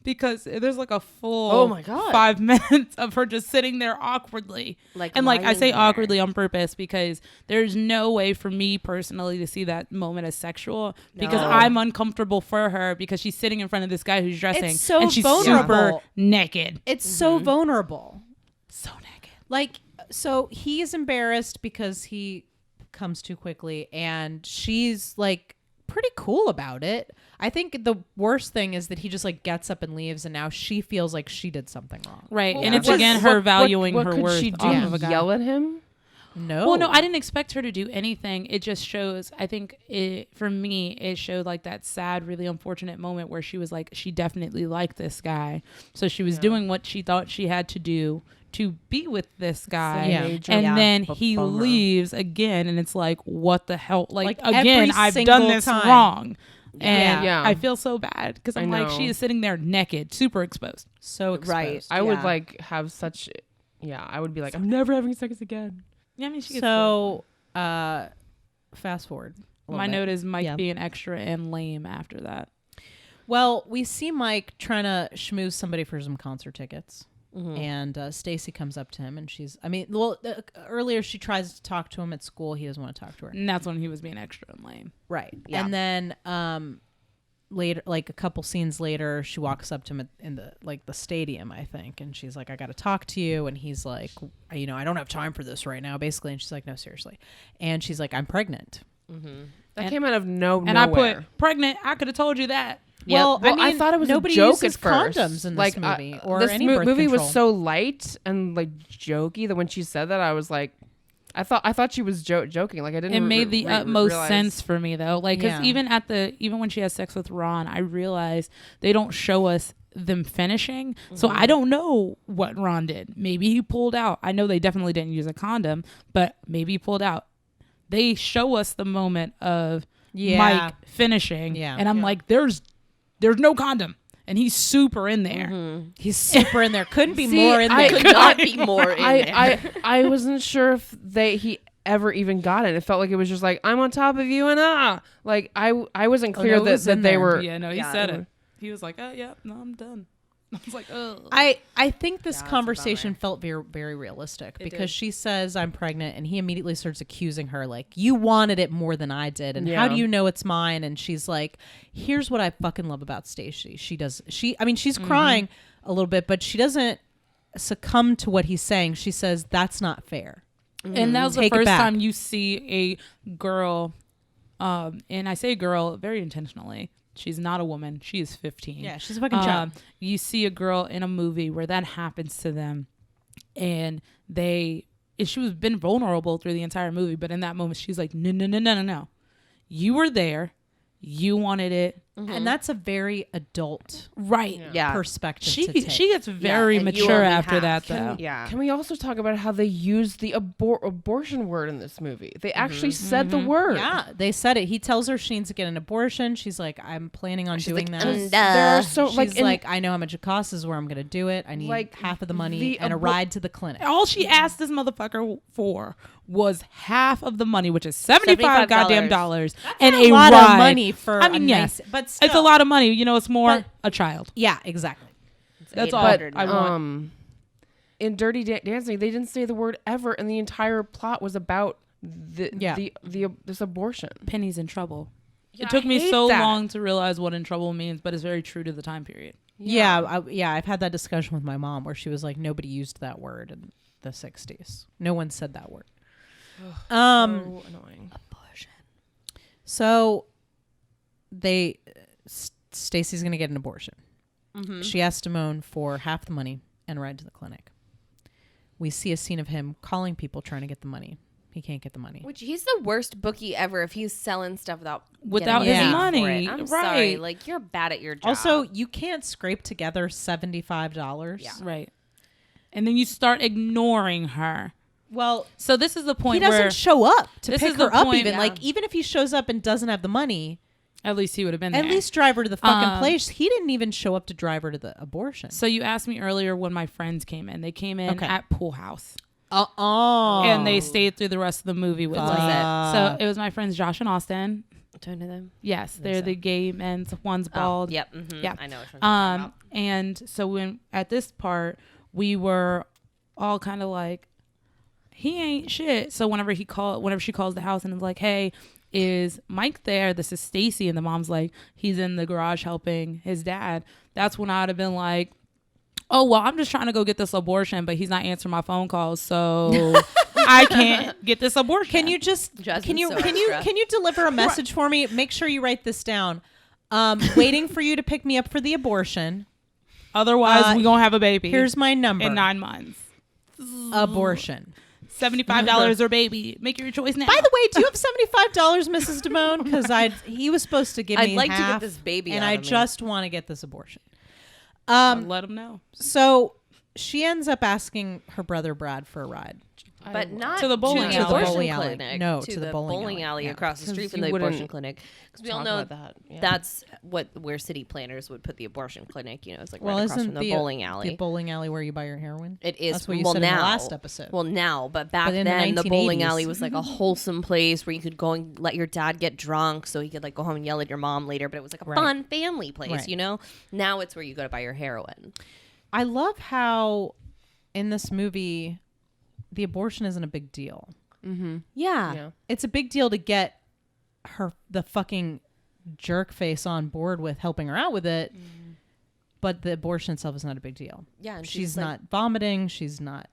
because there's like a full Oh my God. 5 minutes of her just sitting there awkwardly. Like, and like I lying say there. awkwardly on purpose because there's no way for me personally to see that moment as sexual because No. I'm uncomfortable for her because she's sitting in front of this guy who's dressing so and she's vulnerable. super naked. It's so vulnerable. So naked. Like, so he's embarrassed because he comes too quickly, and she's like pretty cool about it. I think the worst thing is that he just like gets up and leaves, and now she feels like she did something wrong. Right. Well, and it's what- again her valuing what her could worth she do? off of a guy. Yell at him? No. Well, no, I didn't expect her to do anything. It just shows, I think for me, it showed like that sad, really unfortunate moment where she was like, she definitely liked this guy. So she was doing what she thought she had to do to be with this guy. Yeah. And then he bummer. leaves again. And it's like, what the hell? Like every again, I've single done this time. wrong. And Yeah. I feel so bad because I'm I like, know. she is sitting there naked, super exposed. so exposed. Right. I would Yeah. like have such. Yeah, I would be like, I'm never having sex again. Yeah, I mean, she gets So, fast forward. a little my bit. note is Mike Yeah. being extra and lame after that. Well, we see Mike trying to schmooze somebody for some concert tickets. Mm-hmm. And Stacy comes up to him and earlier she tries to talk to him at school. He doesn't want to talk to her. And that's when he was being extra and lame. Right. Yeah. And then later, like a couple scenes later, she walks up to him in the stadium, I think. And she's like, I got to talk to you. And he's like, I don't have time for this right now, basically. And she's like, no, seriously. And she's like, I'm pregnant. That came out of nowhere. And I put pregnant. I could have told you that. Well, I mean, I thought it was nobody a joke uses at first. condoms in this movie or this any birth movie control. was so light and like jokey that when she said that, I was like, I thought she was joking. Like I didn't. It made the utmost realize. sense for me though. Like because even when she has sex with Ron, I realized they don't show us them finishing, so I don't know what Ron did. Maybe he pulled out. I know they definitely didn't use a condom, but maybe he pulled out. They show us the moment of Mike finishing, and I'm like, there's no condom, and he's super in there. He's super in there. Couldn't be more in there. Could not be more in there. I wasn't sure if he ever even got it. It felt like it was just like, I'm on top of you and like I wasn't clear that they there. were. Yeah, no, he said it. He was like, oh yeah, no, I'm done. I was like, oh. I think this conversation felt very, very realistic because she says I'm pregnant and he immediately starts accusing her like, you wanted it more than I did, and how do you know it's mine? And she's like, here's what I fucking love about Stacey. She's crying a little bit, but she doesn't succumb to what he's saying. She says that's not fair. And that was the first time you see a girl, and I say girl very intentionally. She's not a woman. She is 15. Yeah, she's a fucking child. You see a girl in a movie where that happens to them, and she was been vulnerable through the entire movie, but in that moment, she's like, no. You were there. You wanted it. And that's a very adult perspective She to take. she gets very and you mature only after have that, to. though. Yeah. Can we also talk about how they used the abortion word in this movie? They actually said the word. Yeah, they said it. He tells her she needs to get an abortion. She's like, I'm planning on doing that. There are so She's like, I know how much it costs. Is where I'm going to do it. I need half of the money and a ride to the clinic. All she asked this motherfucker for was half of the money, which is $75 goddamn dollars, and a lot ride. of money for. I mean, yes, but still. it's a lot of money. You know, it's more a child. Yeah, exactly. That's all I want. In Dirty Dancing, they didn't say the word ever, and the entire plot was about this abortion. Penny's in trouble. Yeah, it took I me hate so that. long to realize what in trouble means, but it's very true to the time period. Yeah, I've had that discussion with my mom where she was like, nobody used that word in the 60s. No one said that word. So annoying. Abortion. So Stacey's going to get an abortion. She asks Damone for half the money and a ride to the clinic. We see a scene of him calling people trying to get the money. He can't get the money. Which he's the worst bookie ever if he's selling stuff without getting his paid money. for it. I'm Right. sorry. Like, you're bad at your job. Also, you can't scrape together $75. Yeah. Right. And then you start ignoring her. Well, So this is the point he doesn't where show up to this pick is the her up point- even. yeah. Like, even if he shows up and doesn't have the money, at least he would have been at there. least drive her to the fucking place. He didn't even show up to drive her to the abortion. So you asked me earlier when my friends came in. They came in at Pool House. And they stayed through the rest of the movie with us. So it was my friends Josh and Austin. Do I know them? Yes, they're the gay men's. One's bald. Yep. Yeah. I know which one you're talking about. And so when at this part we were all kind of like, he ain't shit. So whenever she calls the house and is like, hey, is Mike there? This is Stacey. And the mom's like, he's in the garage helping his dad. That's when I'd have been like, oh, well, I'm just trying to go get this abortion, but he's not answering my phone calls, so I can't get this abortion. Can you just can you deliver a message for me? Make sure you write this down. Waiting for you to pick me up for the abortion. Otherwise, we're going to have a baby. Here's my number. In 9 months. Abortion. $75 or baby. Make your choice now. By the way, do you have $75, Mrs. Damone? Because he was supposed to give me I'd like half, to get this baby and out I of me. just want to get this abortion. Let him know. So she ends up asking her brother Brad for a ride. But not to the bowling to alley. the abortion Bowling alley. clinic. No, to to the the bowling bowling alley. alley Yeah. across the street 'Cause from you the wouldn't abortion clinic. Because we all talk know about that. Yeah. that's where city planners would put the abortion clinic. You know, it's like Well, right across isn't from the bowling alley. the bowling alley where you buy your heroin? It is. That's what you well, said now, in the last episode. Well, now, but back But in the then, the bowling 1980s. alley was like a wholesome place where you could go and let your dad get drunk, so he could like go home and yell at your mom later. But it was like a fun family place, Right. you know. Now it's where you go to buy your heroin. I love how in this movie the abortion isn't a big deal. Yeah. It's a big deal to get the fucking jerk face on board with helping her out with it. But the abortion itself is not a big deal. Yeah, and she's like, not vomiting. She's not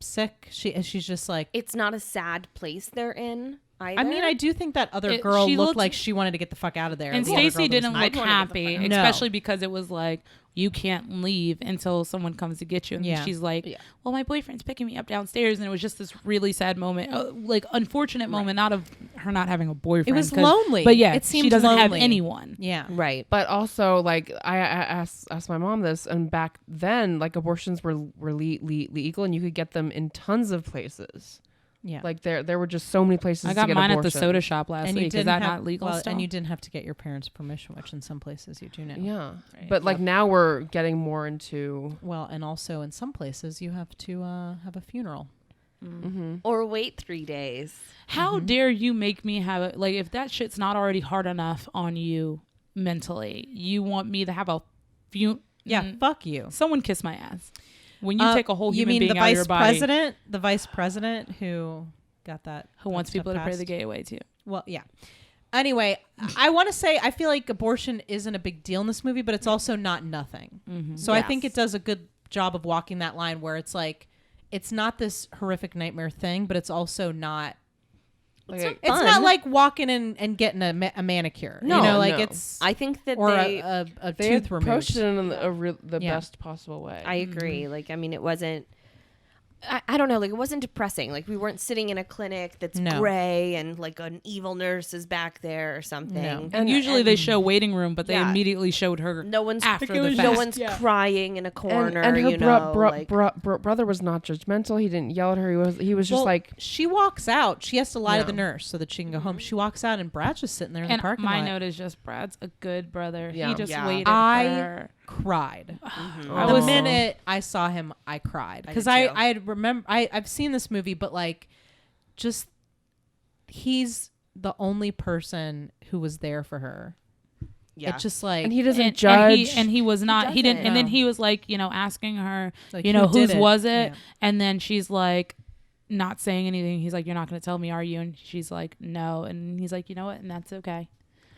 sick. She's just like, it's not a sad place they're in. either. I mean, I do think that other girl she looked looked- like she wanted to get the fuck out of there. And the other girl Stacy that was didn't not. look happy, No. especially because it was like, you can't leave until someone comes to get you. And Yeah. she's like, well, my boyfriend's picking me up downstairs. And it was just this really sad moment, like unfortunate moment, not of her not having a boyfriend. It was lonely. But yeah, It she seemed doesn't have lonely. anyone. Yeah. Right. But also, like, I asked my mom this, and back then, like, abortions were legal, and you could get them in tons of places. Yeah. Like, there were just so many places I got to get mine at the abortions. soda shop last and you week. Is didn't that have, not legal well, still? and you didn't have to get your parents' permission, which in some places you do now. Yeah. Right. But, like, now we're getting more into... Well, and also in some places you have to have a funeral. Or wait 3 days. How dare you make me have it? Like, if that shit's not already hard enough on you mentally, you want me to have a Yeah, fuck you. Someone kiss my ass. When you take a whole you human mean being the out of vice your body, president, the vice president who got that, who wants stuff people to pray passed? the gay away too. Well, yeah. Anyway, I want to say I feel like abortion isn't a big deal in this movie, but it's also not nothing. So I think it does a good job of walking that line where it's like, it's not this horrific nightmare thing, but it's also not. Like, It's not like walking in and getting a manicure. No, you know, like no. it's I think that or they a they tooth removed. approached it in the Yeah. best possible way. I agree. Like, I mean, it wasn't. I don't know. Like, it wasn't depressing. Like, we weren't sitting in a clinic that's No. gray and like an evil nurse is back there or something. No. And usually they show waiting room, but they Yeah. immediately showed her. No one's after the no fact. one's crying in a corner. and her you know, like, brother was not judgmental. He didn't yell at her. He was just Well, like, she walks out. She has to lie to Yeah. the nurse so that she can go home. She walks out and Brad's just sitting there in And the parking my lot. note is just Brad's a good brother. Yeah. He just Yeah. waited for I her. cried. I The was minute I saw him, I cried because did too. I had I've seen this movie, but like, just he's the only person who was there for her. yeah. It's just like, and he doesn't and judge. he was not. He didn't. doesn't. And then No. he was like, asking her, Like, you know, who did whose it? was it? Yeah. And then she's like, not saying anything. He's like, you're not going to tell me, are you? And she's like, no. And he's like, you know what? And that's okay.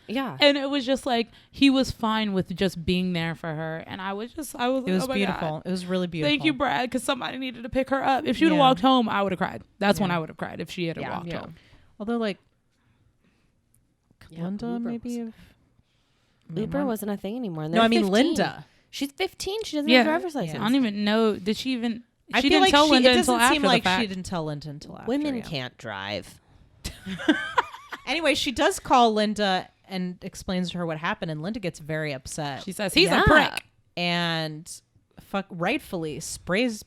yeah. And it was just like, he was fine with just being there for her. And I was it was oh my beautiful. God. It was really beautiful. Thank you, Brad, because somebody needed to pick her up. If she would have Yeah. walked home, I would have cried. That's when Yeah. I would have cried if she had Yeah. walked Yeah. home. Although, like, Yeah, Linda Uber maybe. was- If, Uber wasn't a thing anymore. And No, I they're mean 15. Linda. She's 15. She doesn't Yeah. have a driver's license. I don't even know. Did she even? I She feel didn't like tell Linda it until doesn't after seem the like fact. she didn't tell Linda until after. Women yeah. can't drive. Anyway, she does call Linda and explains to her what happened, and Linda gets very upset. She says he's Yeah. a prick. And rightfully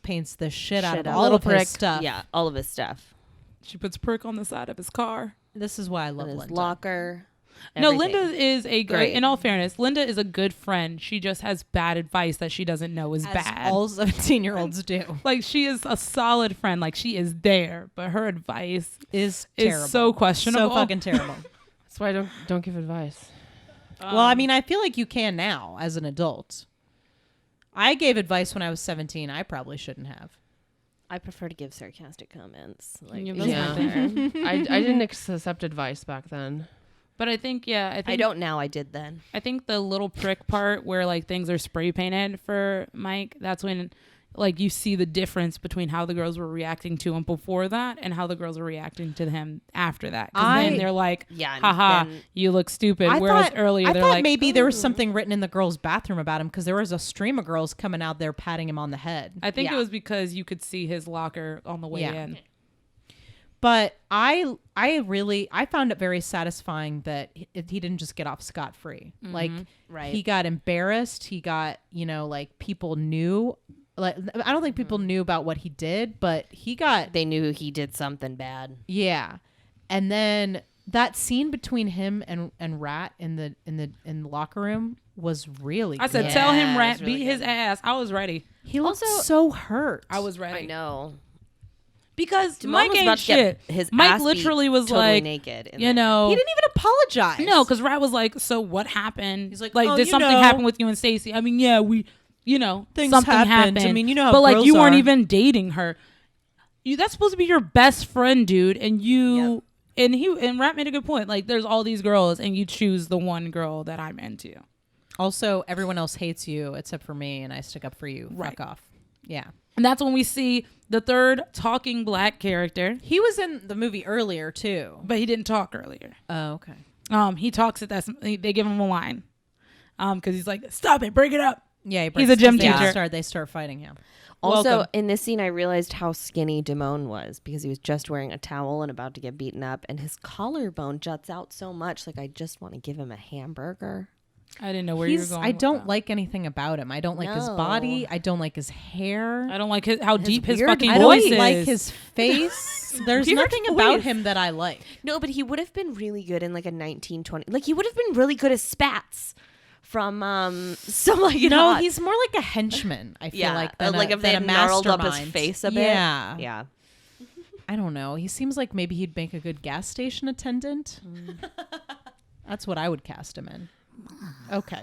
paints the shit out Shit of out. all Little of his prick. stuff. Yeah, all of his stuff. She puts prick on the side of his car. This is why I love And his Linda. locker. No, everything. Linda is a good. Great. In all fairness, Linda is a good friend. She just has bad advice that she doesn't know is As bad. all 17-year-olds do. Like, she is a solid friend. Like, she is there, but her advice Is is terrible. so questionable. So fucking terrible. That's why I don't give advice. Well, I mean, I feel like you can now as an adult. I gave advice when I was 17. I probably shouldn't have. I prefer to give sarcastic comments. Like, Yeah, it that's doesn't my matter. I didn't accept advice back then. But I think, I don't now. I did then. I think the little prick part where like things are spray painted for Mike, that's when like you see the difference between how the girls were reacting to him before that and how the girls were reacting to him after that. Because then they're like, Yeah, and haha, then- you look stupid. I Whereas thought, earlier I they're thought like, maybe there was something written in the girl's bathroom about him because there was a stream of girls coming out there patting him on the head. I think Yeah. it was because you could see his locker on the way Yeah. in. But I found it very satisfying that he didn't just get off scot-free. Like, Right. he got embarrassed. He got, like, people knew. Like, I don't think people knew about what he did, but he got, They knew he did something bad. yeah. And then that scene between him and Rat in the locker room was really I said, good. tell him Yeah, rat, it's really beat his good. ass. I was ready. He looked Also- so hurt. I was ready. I know. Because Timon Mike was ain't about to get shit. his Mike ass beat literally was totally like, naked. in you there. know, He didn't even apologize. no, because Rat was like, so what happened? He's like, oh, "Oh, did you something know." happen with you and Stacy? I mean, yeah, Things something happened. happened. I mean, you know how but like, girls you weren't are. even dating her. That's supposed to be your best friend, dude. And you, and Rat made a good point. Like, there's all these girls, and you choose the one girl that I'm into. Also, everyone else hates you except for me, and I stick up for you. Right. Fuck off. Yeah. And that's when we see the third talking black character, He was in the movie earlier too. but he didn't talk earlier. Oh, okay. He talks at that. They give him a line, because he's like, "Stop it, break it up." Yeah, He's a gym they teacher. They start fighting him. Also, Welcome. in this scene, I realized how skinny Damone was because he was just wearing a towel and about to get beaten up, and his collarbone juts out so much. Like, I just want to give him a hamburger. I didn't know where you were going. I with don't that. like anything about him. I don't like his body. I don't like his hair. I don't like how deep his weird fucking I voice don't is. like his face. There's Weird nothing about voice. him that I like. No, but he would have been really good in like a 1920. Like, he would have been really good as Spats from Some Like It No, Hot. he's more like a henchman. I feel like like if they had gnarled up his face a bit. Yeah, Yeah. I don't know. He seems like maybe he'd make a good gas station attendant. That's what I would cast him in. Okay.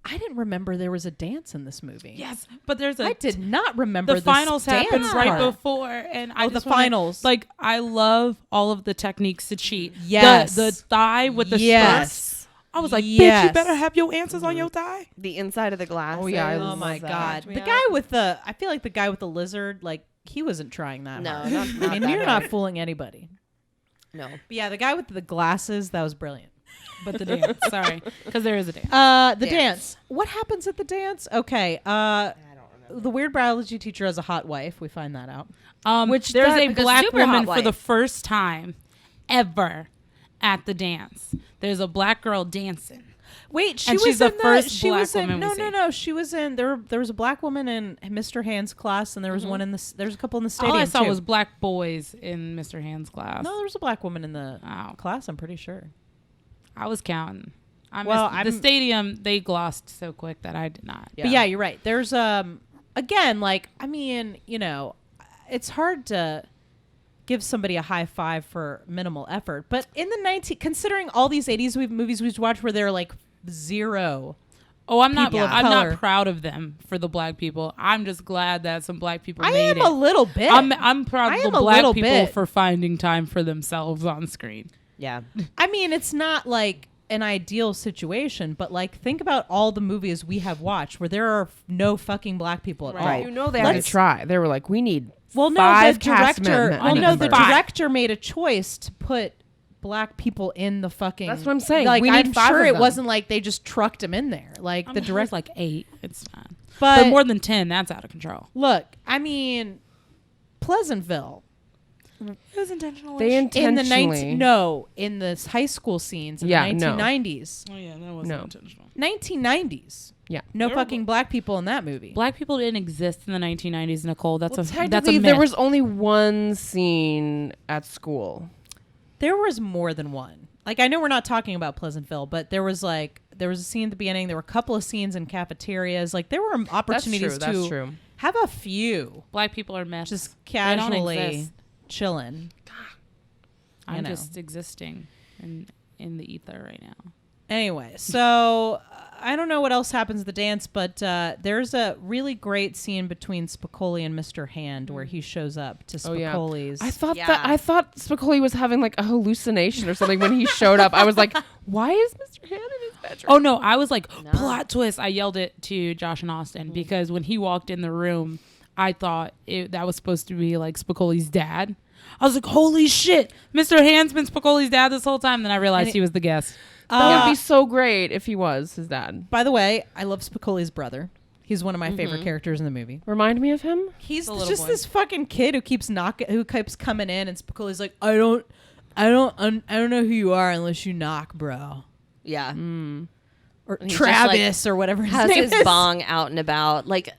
I didn't remember there was a dance in this movie. Yes, but there's a. I did not remember The finals dance happened right part. before, and Oh, I the just wanna- finals. Like, I love all of the techniques to cheat. Yes. the thigh with the Yes. spurs. I was like, bitch, Yes. you better have your answers on your thigh. The inside of the glass. Oh, yeah, I Oh love my that. god, the guy with the I feel like the guy with the lizard, like he wasn't trying that No, hard. not I mean, that you're hard. not fooling anybody. No. But yeah, the guy with the glasses, that was brilliant. But the dance, sorry, because there is a dance. The dance. What happens at the dance? Okay. The weird biology teacher has a hot wife. We find that out. Which there's that- a like a black super woman hot for the wife. first time ever at the dance. There's a black girl dancing. Wait, she And was she's the in first she black was in, woman we no, see. no, no. She was in there. There was a black woman in Mr. Hand's class, and there was one in the. There's a couple in the stadium All I saw too. was black boys in Mr. Hand's class. No, there was a black woman in the Oh. class. I'm pretty sure. I was counting. Well, The stadium, they glossed so quick that I did not. But yeah, you're right. There's again, like, I mean, you know, it's hard to give somebody a high five for minimal effort. But in the considering all these 80s movies we've watched where they're like zero. Oh, I'm not. People of I'm color. not proud of them for the black people. I'm just glad that some black people I made am it. a little bit. I'm proud I of am the a black little people bit. for finding time for themselves on screen. Yeah. I mean, it's not like an ideal situation, but like think about all the movies we have watched where there are no fucking black people at all. Right. You know they had to Let's- try. They were like, we need Well, no, five the cast director. mem- Well, no, the members. director made a choice to put black people in the fucking. That's what I'm saying. Like, We need I'm 5 sure of it them. wasn't like they just trucked him in there. Like the The director. like 8. It's fine. But more than 10, that's out of control. look, I mean, Pleasantville. It was intentional. They In the intentionally. in the high school scenes in Yeah, the no. 1990s. Oh yeah, that wasn't No. intentional. 1990s. Yeah. No There were fucking black people in that movie. Black people didn't exist in the 1990s, Nicole. That's Well, that's a technically, myth. there was only one scene at school. There was more than one. Like, I know we're not talking about Pleasantville, but there was a scene at the beginning. There were a couple of scenes in cafeterias. Like, there were opportunities That's to true. have a few Black people are myths. just They don't casually exist. chilling. I'm know. just existing in the ether right now. Anyway, so I don't know what else happens at the dance, but there's a really great scene between Spicoli and Mr. Hand where he shows up to Oh, yeah. Spicoli's. I thought Yeah. I thought Spicoli was having like a hallucination or something when he showed up. I was like, why is Mr. Hand in his bedroom? Oh no, I was like, plot twist. I yelled it to Josh and Austin because when he walked in the room, I thought that was supposed to be like Spicoli's dad. I was like, holy shit, Mr. Hand's been Spicoli's dad this whole time. Then I realized he was the guest. That would be so great if he was his dad. By the way, I love Spicoli's brother. He's one of my favorite characters in the movie. Remind me of him. He's The little just boy. this fucking kid who keeps coming in, and Spicoli's like, I don't know who you are unless you knock, bro. Yeah. Or he's just, Travis or whatever his Has name his is. bong out and about, like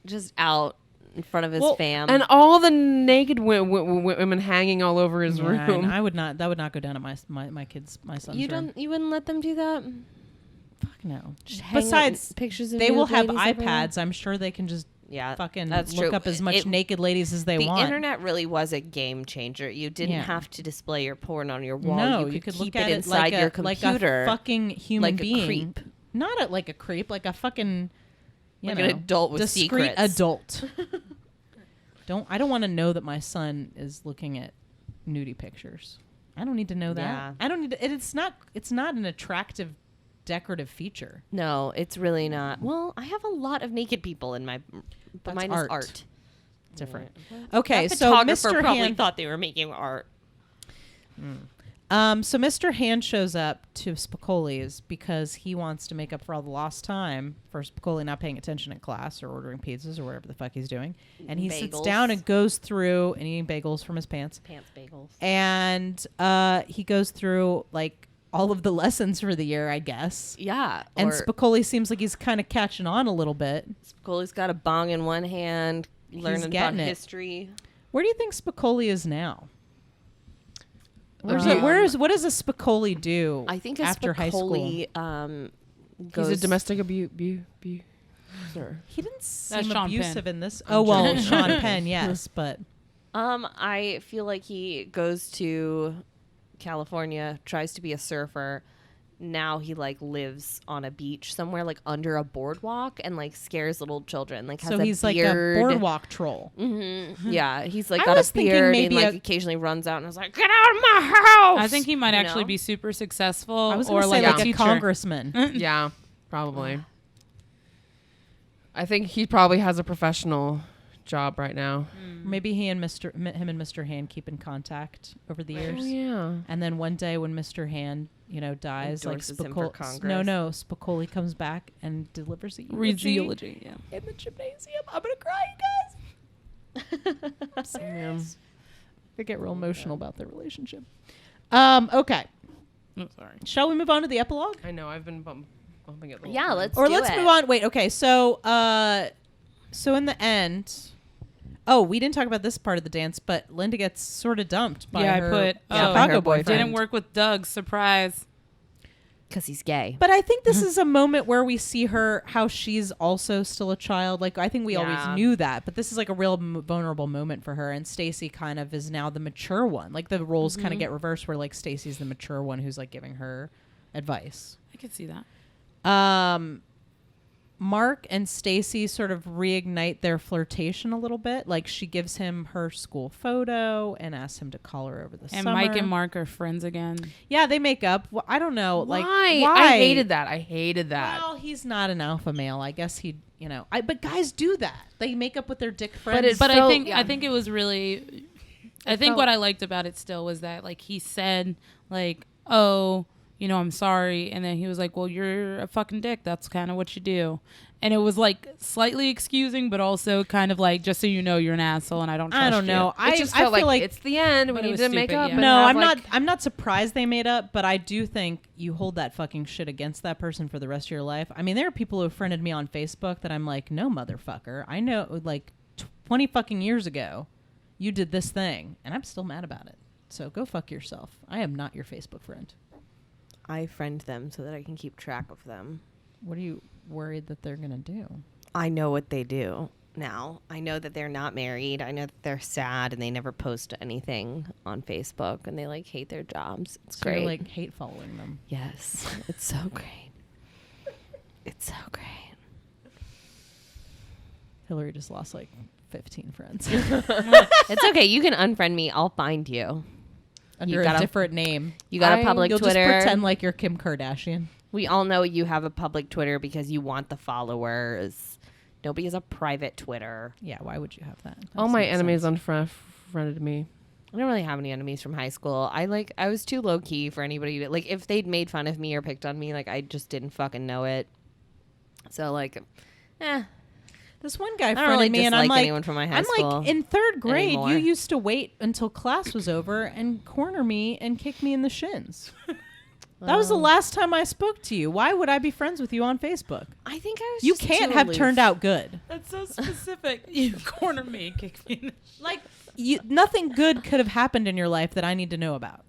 just out in front of his fam. And all the naked women hanging all over his Yeah, room. and I would not. That would not go down at my son's you room. you wouldn't let them do that? Fuck no. Just hang Besides, pictures of they nude will have ladies everywhere? iPads. I'm sure they can just Yeah, fucking that's look true. up as much naked ladies as they The want. internet really was a game changer. You didn't Yeah. have to display your porn on your wall. No, you could look keep at it inside your computer, like a fucking human like a being. creep. Not like a creep, like a fucking Like an adult with discreet secrets. adult. I don't want to know that my son is looking at nudie pictures. I don't need to know that. Yeah. I don't need to, it's not an attractive decorative feature. No, it's really not. Well, I have a lot of naked people in my, but That's mine art. is art. Different. Okay, That so photographer Mr. probably Hand. thought they were making art. So Mr. Hand shows up to Spicoli's because he wants to make up for all the lost time for Spicoli not paying attention in class or ordering pizzas or whatever the fuck he's doing. And he sits Bagels. down and goes through and eating bagels from his pants. Pants bagels. And he goes through like all of the lessons for the year, I guess. Yeah. And or Spicoli seems like he's kind of catching on a little bit. Spicoli's got a bong in one hand, learning about getting it. history. Where do you think Spicoli is now? What does a Spicoli do I think a after high school? Spicoli He's a domestic abuse. He didn't That's seem Sean abusive Penn. in this. Oh, well, Sean Penn, yes, but I feel like he goes to California, tries to be a surfer. Now he like lives on a beach somewhere like under a boardwalk and like scares little children. Like has so a he's beard. like a boardwalk troll. Yeah, he's like I got was a thinking beard maybe and like a- occasionally runs out and is like, "Get out of my house!" I think he might You actually know? be super successful, I was or going to say like like a teacher. congressman. Yeah, probably. I think he probably has a professional job right now. Maybe him and Mr. Hand keep in contact over the years. Oh yeah. And then one day when Mr. Hand, dies, like Endorses him for Congress. No, Spicoli comes back and delivers a Reads the eulogy eulogy. Yeah. in the gymnasium. I'm gonna cry, you guys. I'm serious. I get real emotional about their relationship. Okay. Oh, sorry. Shall we move on to the epilogue? I know. I've been bumping it. Yeah, let's Or do let's it. move on. Wait, okay. So in the end, we didn't talk about this part of the dance, but Linda gets sort of dumped by Yeah, I her put, Chicago her boyfriend. Didn't work with Doug. Surprise. because he's gay. But I think this is a moment where we see her, how she's also still a child. Like, I think we always knew that, but this is like a real vulnerable moment for her. And Stacy kind of is now the mature one. Like, the roles kind of get reversed where like Stacy's the mature one who's like giving her advice. I could see that. Mark and Stacy sort of reignite their flirtation a little bit. Like, she gives him her school photo and asks him to call her over the And summer. Mike and Mark are friends again. Yeah, they make up. Well, I don't know. Like, Why? why? I hated that. Well, he's not an alpha male. I guess he, but guys do that. They make up with their dick friends. But felt- I think it was really. I think what I liked about it still was that like he said like, oh, I'm sorry, and then he was like, well, you're a fucking dick. That's kind of what you do. And it was like slightly excusing, but also kind of like, just so you know, you're an asshole, and I don't trust you. I don't know. It just I felt feel like it's the end. We But it need was to make stupid, up. yeah. and no, have, I'm not surprised they made up, but I do think you hold that fucking shit against that person for the rest of your life. I mean, there are people who have friended me on Facebook that I'm like, no, motherfucker. I know, like 20 fucking years ago, you did this thing, and I'm still mad about it. So go fuck yourself. I am not your Facebook friend. I friend them so that I can keep track of them. What are you worried that they're gonna do? I know what they do now. I know that they're not married. I know that they're sad and they never post anything on Facebook and they like hate their jobs. It's So you're, great. like hate following them. Yes, it's so great. It's so great. Hillary just lost like 15 friends It's okay. You can unfriend me. I'll find you. under a gotta- different name. You got a public You'll Twitter. just pretend like you're Kim Kardashian. We all know you have a public Twitter because you want the followers. Nobody has a private Twitter. Yeah, why would you have that? all my enemies unfriended me. I don't really have any enemies from high school. I was too low key for anybody to like. If they'd made fun of me or picked on me, like I just didn't fucking know it. So like, This one guy I don't friended really me, and I'm dislike like, anyone from my high I'm school like, in third grade, anymore. you used to wait until class was over and corner me and kick me in the shins. That was the last time I spoke to you. Why would I be friends with you on Facebook? I think I was. You just can't too have aloof. turned out good. That's so specific. You corner me, kick me in the Like, nothing good could have happened in your life that I need to know about.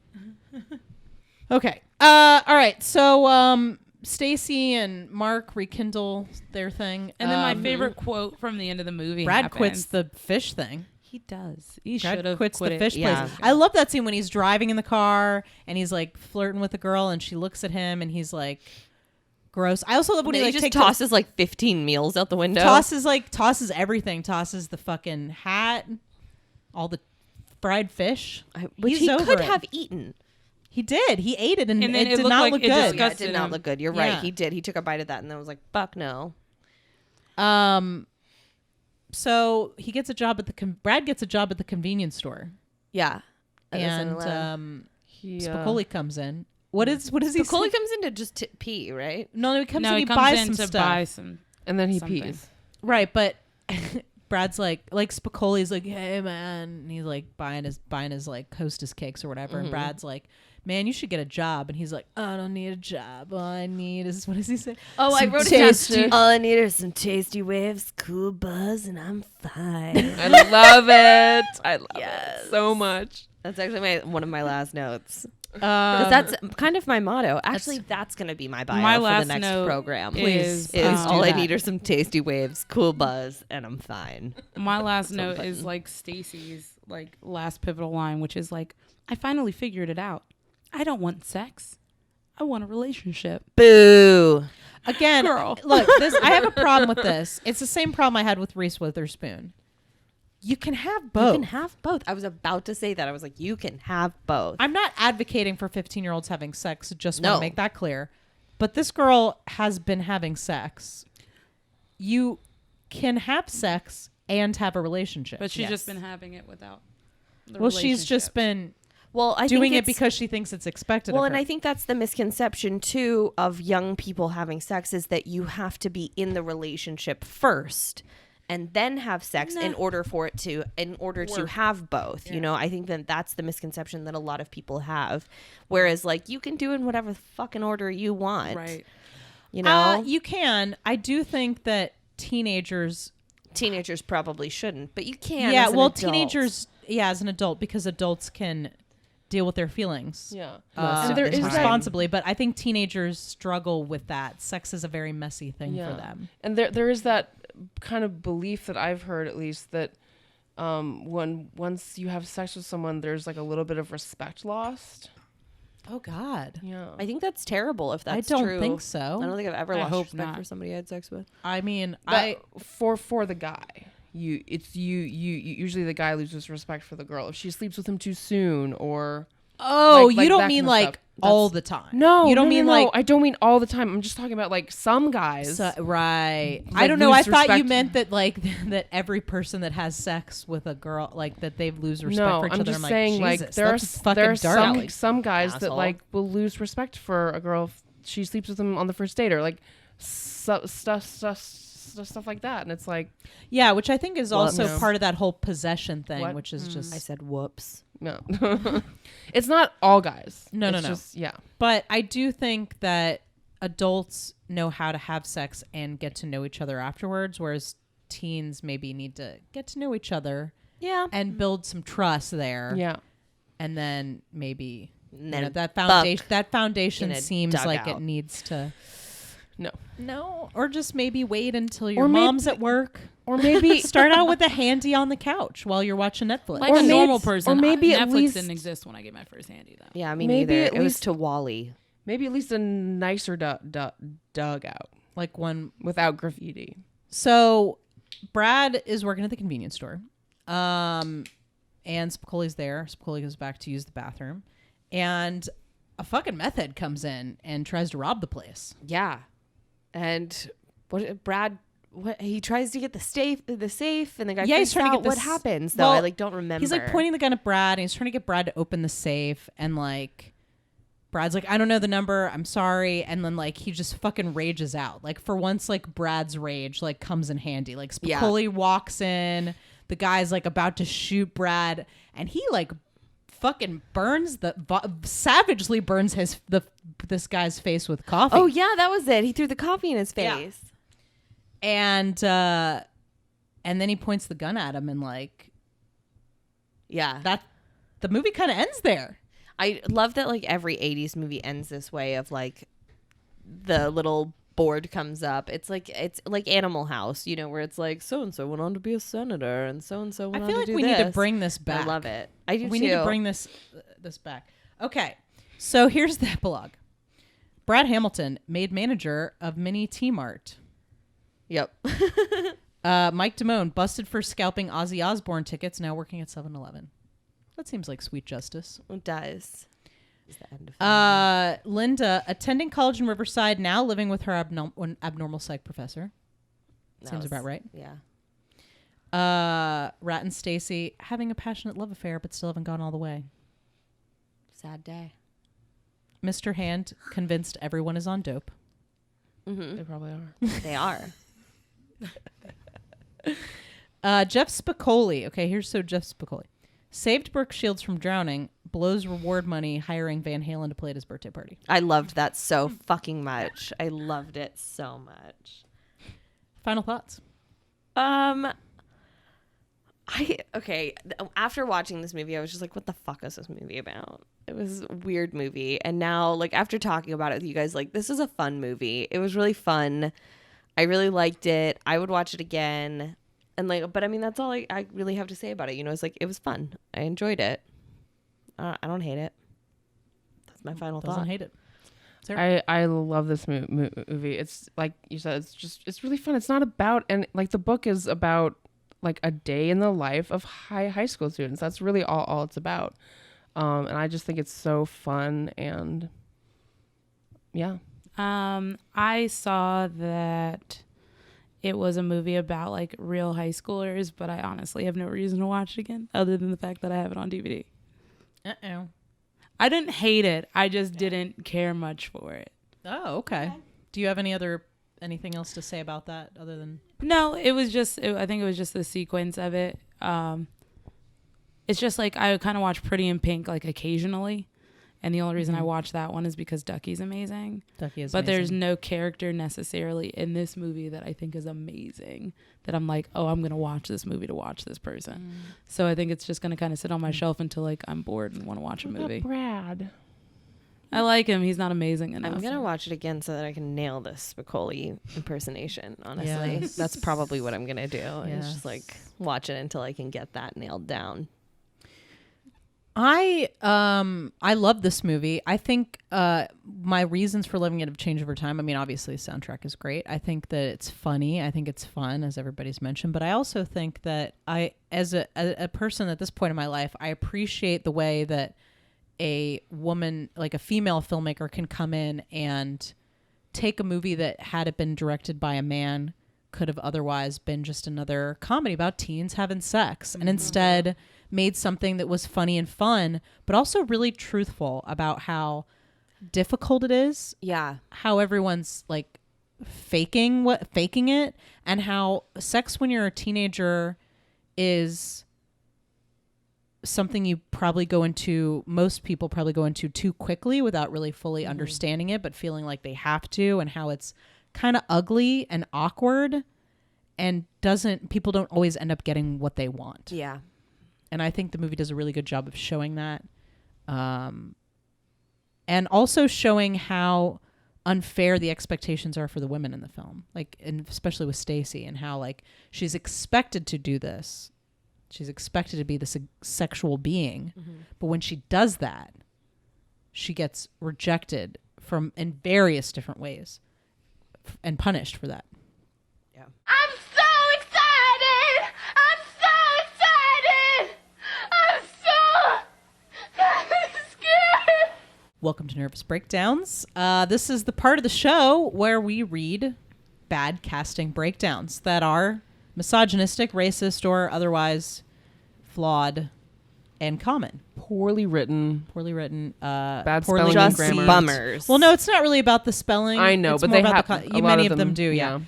Okay. All right. So, Stacy and Mark rekindle their thing. And then my favorite quote from the end of the movie. Brad happens. quits the fish thing. He does. He Brad should have quits quit the it. fish Yeah. place. I love that scene when he's driving in the car and he's like flirting with a girl and she looks at him and he's like gross. I also love when He he like just takes tosses like 15 meals out the window. tosses everything, tosses the fucking hat, all the fried fish. Which He's he over could it. have eaten. He did. He ate it, and And it then it did looked not like look it good. Yeah, it disgusted did not him. look good. You're Yeah. right. He did. He took a bite of that and then was like, fuck no. So he gets a job at the Brad gets a job at the convenience store, Yeah. and He, Spicoli comes in. What is he? Spicoli say? comes in to just pee, right? No, he comes No, in. he He comes buys in some to stuff. buy some. and then he something. pees. Right, but Brad's like Spicoli's like, hey man, and he's like buying his like Hostess cakes or whatever, and Brad's like, man, you should get a job, and he's like, I don't need a job. All I need is, what does he say? Oh, I Some wrote tasty- it down. All I need are some tasty waves, cool buzz, and I'm fine. I love it. I love Yes. it so much. That's actually one of my last notes. Um, Because that's kind of my motto. Actually, that's going to be my bio My for the last next note program. is, Please All do I that. need are some tasty waves, cool buzz, and I'm fine. My last note is like Stacy's like last pivotal line, which is like, I finally figured it out. I don't want sex. I want a relationship. Boo. Again, Girl. look, I have a problem with this. It's the same problem I had with Reese Witherspoon. You can have both. You can have both. I was about to say that. I was like, you can have both. I'm not advocating for 15-year-olds having sex. Just want No. to make that clear. But this girl has been having sex. You can have sex and have a relationship. But she's Yes. just been having it without the well, she's just relationship. been Well, I doing think it it's- because she thinks it's expected Well, of and her. I think that's the misconception too of young people having sex is that you have to be in the relationship first and then have sex in order to have both. You know, I think that that's the misconception that a lot of people have. Whereas like you can do in whatever fucking order you want. right. You know, you can. I do think that teenagers teenagers probably shouldn't, but you can. yeah, as an well, adult. teenagers, yeah, as an adult, because adults can deal with their feelings. Yeah. And there is that- responsibly, but I think teenagers struggle with that. Sex is a very messy thing Yeah. for them. And there is that kind of belief that I've heard, at least, that once you have sex with someone, there's like a little bit of respect lost. Oh God, Yeah. I think that's terrible if that's I don't true. think so. I don't think I've ever I lost hope respect not. for somebody I had sex with. I mean, But for the guy, you usually the guy loses respect for the girl if she sleeps with him too soon, or oh, like you don't that mean kind of like stuff. all That's- the time. No, you don't no, mean no, like no. I don't mean all the time. I'm just talking about like some guys. right. I Like, don't know. I lose thought you respect. meant that like that every person that has sex with a girl, like that they lose respect No, for each I'm other. just I'm saying like, like Jesus, there are that's fucking there are dark. some guys that Asshole. like will lose respect for a girl if she sleeps with them on the first date, or like stuff like that, and it's like Yeah, which I think is also no. part of that whole possession thing, What? which is just I said whoops. no, it's not all guys. No, It's no. just, yeah. But I do think that adults know how to have sex and get to know each other afterwards, whereas teens maybe need to get to know each other Yeah. and build some trust there. Yeah. And then maybe And then that fuck foundation in a seems like it dugout. needs to No. or just maybe wait until your Or maybe- mom's at work. Or maybe Start out with a handy on the couch while you're watching Netflix. Like Or a maybe- normal or person. maybe at Netflix least- didn't exist when I get my first handy though. Yeah, me Maybe neither. at It was least- to Wally. maybe at least a nicer dugout Like one. without graffiti. So Brad is working at the convenience store. And Spicoli's there. Spicoli goes back to use the bathroom. And a fucking meth head comes in and tries to rob the place. Yeah. And Brad he tries to get the safe and the guy Yeah, he's freaks trying to out. get the what s- happens though? well, I don't remember. He's like pointing the gun at Brad and he's trying to get Brad to open the safe. And like, Brad's like, I don't know the number. I'm sorry. And then like, he just fucking rages out. Like for once, like Brad's rage like comes in handy. Like Yeah. Spicoli walks in. The guy's like about to shoot Brad. And he like fucking savagely burns this guy's face with coffee. Oh yeah, that was it. He threw the coffee in his Yeah. face. And then he points the gun at him and like Yeah. that the movie kind of ends there. I love that like every 80s movie ends this way of like the little board comes up. It's like Animal House, you know, where it's like so and so went on to be a senator and so went I on feel to like do we this. need to bring this back. I love it. I do We too. need to bring this back. Okay. So here's the epilogue. Brad Hamilton, made manager of Mini T Mart. Yep. Mike Damone, busted for scalping Ozzy Osbourne tickets, now working at 7-Eleven. That seems like sweet justice. It does. is the end of Linda, attending college in Riverside, now living with her abnormal psych professor. Seems about right. Yeah. Rat and Stacy, having a passionate love affair, but still haven't gone all the way. Sad day. Mr. Hand, convinced everyone is on dope. Mm-hmm. They probably are. They are. Jeff Spicoli. Okay, Jeff Spicoli. Saved Brooke Shields from drowning, blows reward money hiring Van Halen to play at his birthday party. I loved that so fucking much. I loved it so much. Final thoughts? After watching this movie, I was just like, what the fuck is this movie about? It was a weird movie. And now, like, after talking about it with you guys, like, this is a fun movie. It was really fun. I really liked it. I would watch it again. And like, but I mean, that's all I really have to say about it. You know, it's like, it was fun. I enjoyed it. I don't hate it. That's my final thought. Doesn't hate it. Sarah? I love this movie. It's like you said, it's really fun. It's not about, and like the book is about like a day in the life of high school students. That's really all it's about. And I just think it's so fun, and yeah. I saw that it was a movie about like real high schoolers, but I honestly have no reason to watch it again other than the fact that I have it on DVD. Uh-oh. I didn't hate it. I just didn't care much for it. Oh, okay. Do you have anything else to say about that other than? No, it was just, I think it was just the sequence of it. It's just like, I kind of watch Pretty in Pink like occasionally. And the only reason I watch that one is because Ducky's amazing. But there's no character necessarily in this movie that I think is amazing, that I'm like, oh, I'm going to watch this movie to watch this person. So I think it's just going to kind of sit on my shelf until like I'm bored and want to watch a movie. Brad. I like him. He's not amazing enough. I'm going to watch it again so that I can nail this Spicoli impersonation, honestly. Yes. That's probably what I'm going to do. It's Yes. just like watch it until I can get that nailed down. I love this movie. I think my reasons for loving it have changed over time. I mean, obviously, the soundtrack is great. I think that it's funny. I think it's fun, as everybody's mentioned. But I also think that as a person at this point in my life, I appreciate the way that a woman, like a female filmmaker, can come in and take a movie that, had it been directed by a man, could have otherwise been just another comedy about teens having sex, and instead made something that was funny and fun, but also really truthful about how difficult it is. Yeah. How everyone's like faking it, and how sex when you're a teenager is something most people probably go into too quickly without really fully understanding it, but feeling like they have to, and how it's kind of ugly and awkward, and people don't always end up getting what they want. Yeah. And I think the movie does a really good job of showing that. And also showing how unfair the expectations are for the women in the film. Like, and especially with Stacy, and how like she's expected to do this. She's expected to be this sexual being. But when she does that, she gets rejected in various different ways and punished for that. Yeah. I'm so excited! I'm so excited! I'm so scared! Welcome to Nervous Breakdowns. This is the part of the show where we read bad casting breakdowns that are misogynistic, racist, or otherwise flawed and common. Poorly written. Bad spelling and Just grammar. bummers. Well, no, it's not really about the spelling. I know, It's but more they about have many of them do. Yeah.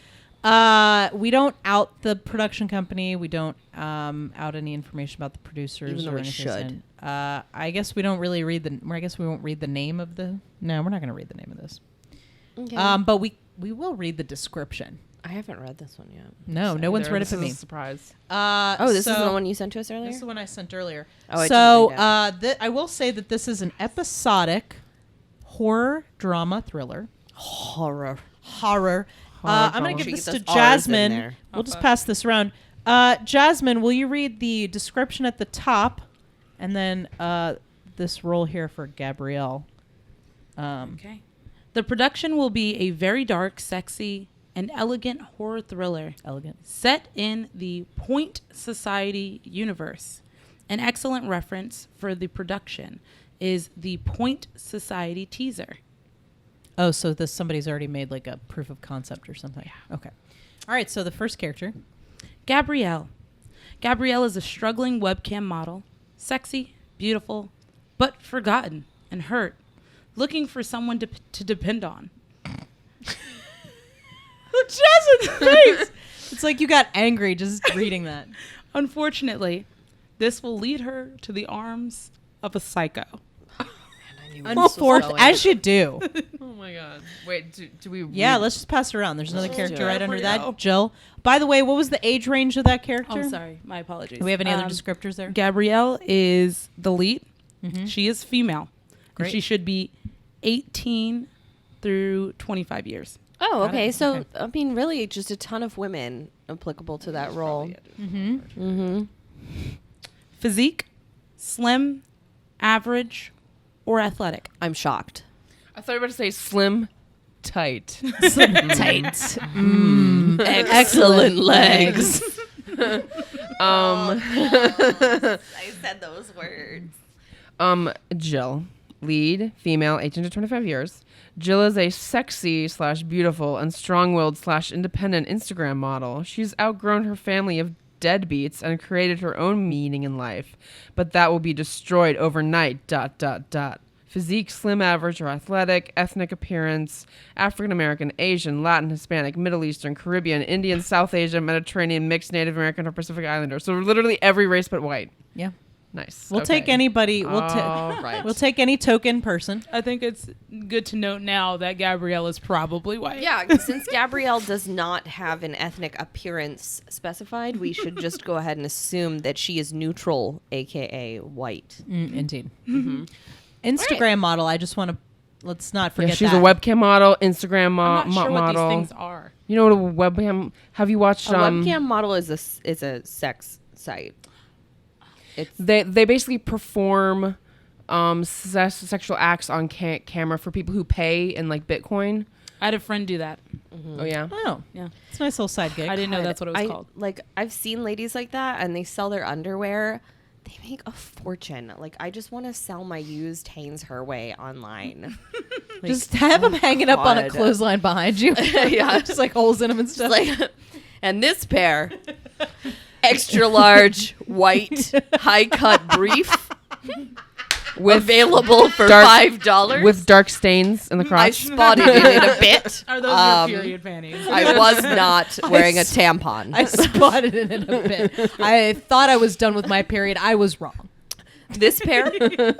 We don't out the production company. We don't out any information about the producers. Even though or we anything. should. I guess we don't really I guess we won't read the name of the. No, we're not going to read the name of this. Okay. But we will read the description. I haven't read this one yet. No one read it for me. Surprise. This is the one you sent to us earlier? This is the one I sent earlier. Oh, I so didn't read I will say that this is an episodic horror drama thriller. Horror. I'm going to give Should this get to those R's in Jasmine. there. We'll just pass this around. Jasmine, will you read the description at the top, and then this roll here for Gabrielle? Okay. The production will be a very dark, sexy, and elegant horror thriller. Elegant. Set in the Point Society universe. An excellent reference for the production is the Point Society teaser. Oh, so somebody's already made like a proof of concept or something. Yeah. Okay. All right. So the first character, Gabrielle. Gabrielle is a struggling webcam model, sexy, beautiful, but forgotten and hurt, looking for someone to depend on. Jasmine's face. It's like you got angry just reading that. Unfortunately, this will lead her to the arms of a psycho. As you do. Oh my god. Wait, do we Yeah, let's just pass it around. There's another Let's character do it. right under There we go. that. Jill. By the way, what was the age range of that character? Oh, sorry. My apologies. Do we have any other descriptors there? Gabrielle is the lead. She is female. Great. And she should be 18 through 25 years. Oh, Got okay. it. So, Okay. I mean, really, just a ton of women applicable to that role. Physique, slim, average, or athletic. I'm shocked. I thought you were about to say slim, tight. Tight. Excellent legs. Um, I said those words. Jill, lead, female, 18 to 25 years. Jill is a sexy / beautiful and strong-willed / independent Instagram model. She's outgrown her family of deadbeats and created her own meaning in life, but that will be destroyed overnight. ... Physique, slim, average, or athletic. Ethnic appearance, African American, Asian, Latin, Hispanic, Middle Eastern, Caribbean, Indian, South Asia, Mediterranean, mixed Native American, or Pacific Islander. So literally every race but white. Yeah. Nice. We'll take anybody. Right. We'll take any token person. I think it's good to note now that Gabrielle is probably white. Yeah, since Gabrielle does not have an ethnic appearance specified, we should just go ahead and assume that she is neutral, aka white. Indeed. Instagram model. I just want to. Let's not forget Yeah, she's that. a webcam model, Instagram I'm not sure what model. these things are. You know what a webcam? Have you watched? A webcam model is a sex site. It's They basically perform sexual acts on camera for people who pay in like Bitcoin. I had a friend do that. Oh yeah. Oh, Yeah. it's a nice little side gig. I didn't know that's what it was called. Like, I've seen ladies like that, and they sell their underwear. They make a fortune. Like, I just want to sell my used Hanes Herway online. Just have them hanging up on a God. clothesline behind you. Yeah. Just like holes in them and stuff. Like, and this pair, extra large, white, high cut brief, available for $5 With dark stains in the I crotch. spotted it in a bit. Are those your period panties? I was not wearing a tampon. I spotted it in a bit. I thought I was done with my period. I was wrong. This pair,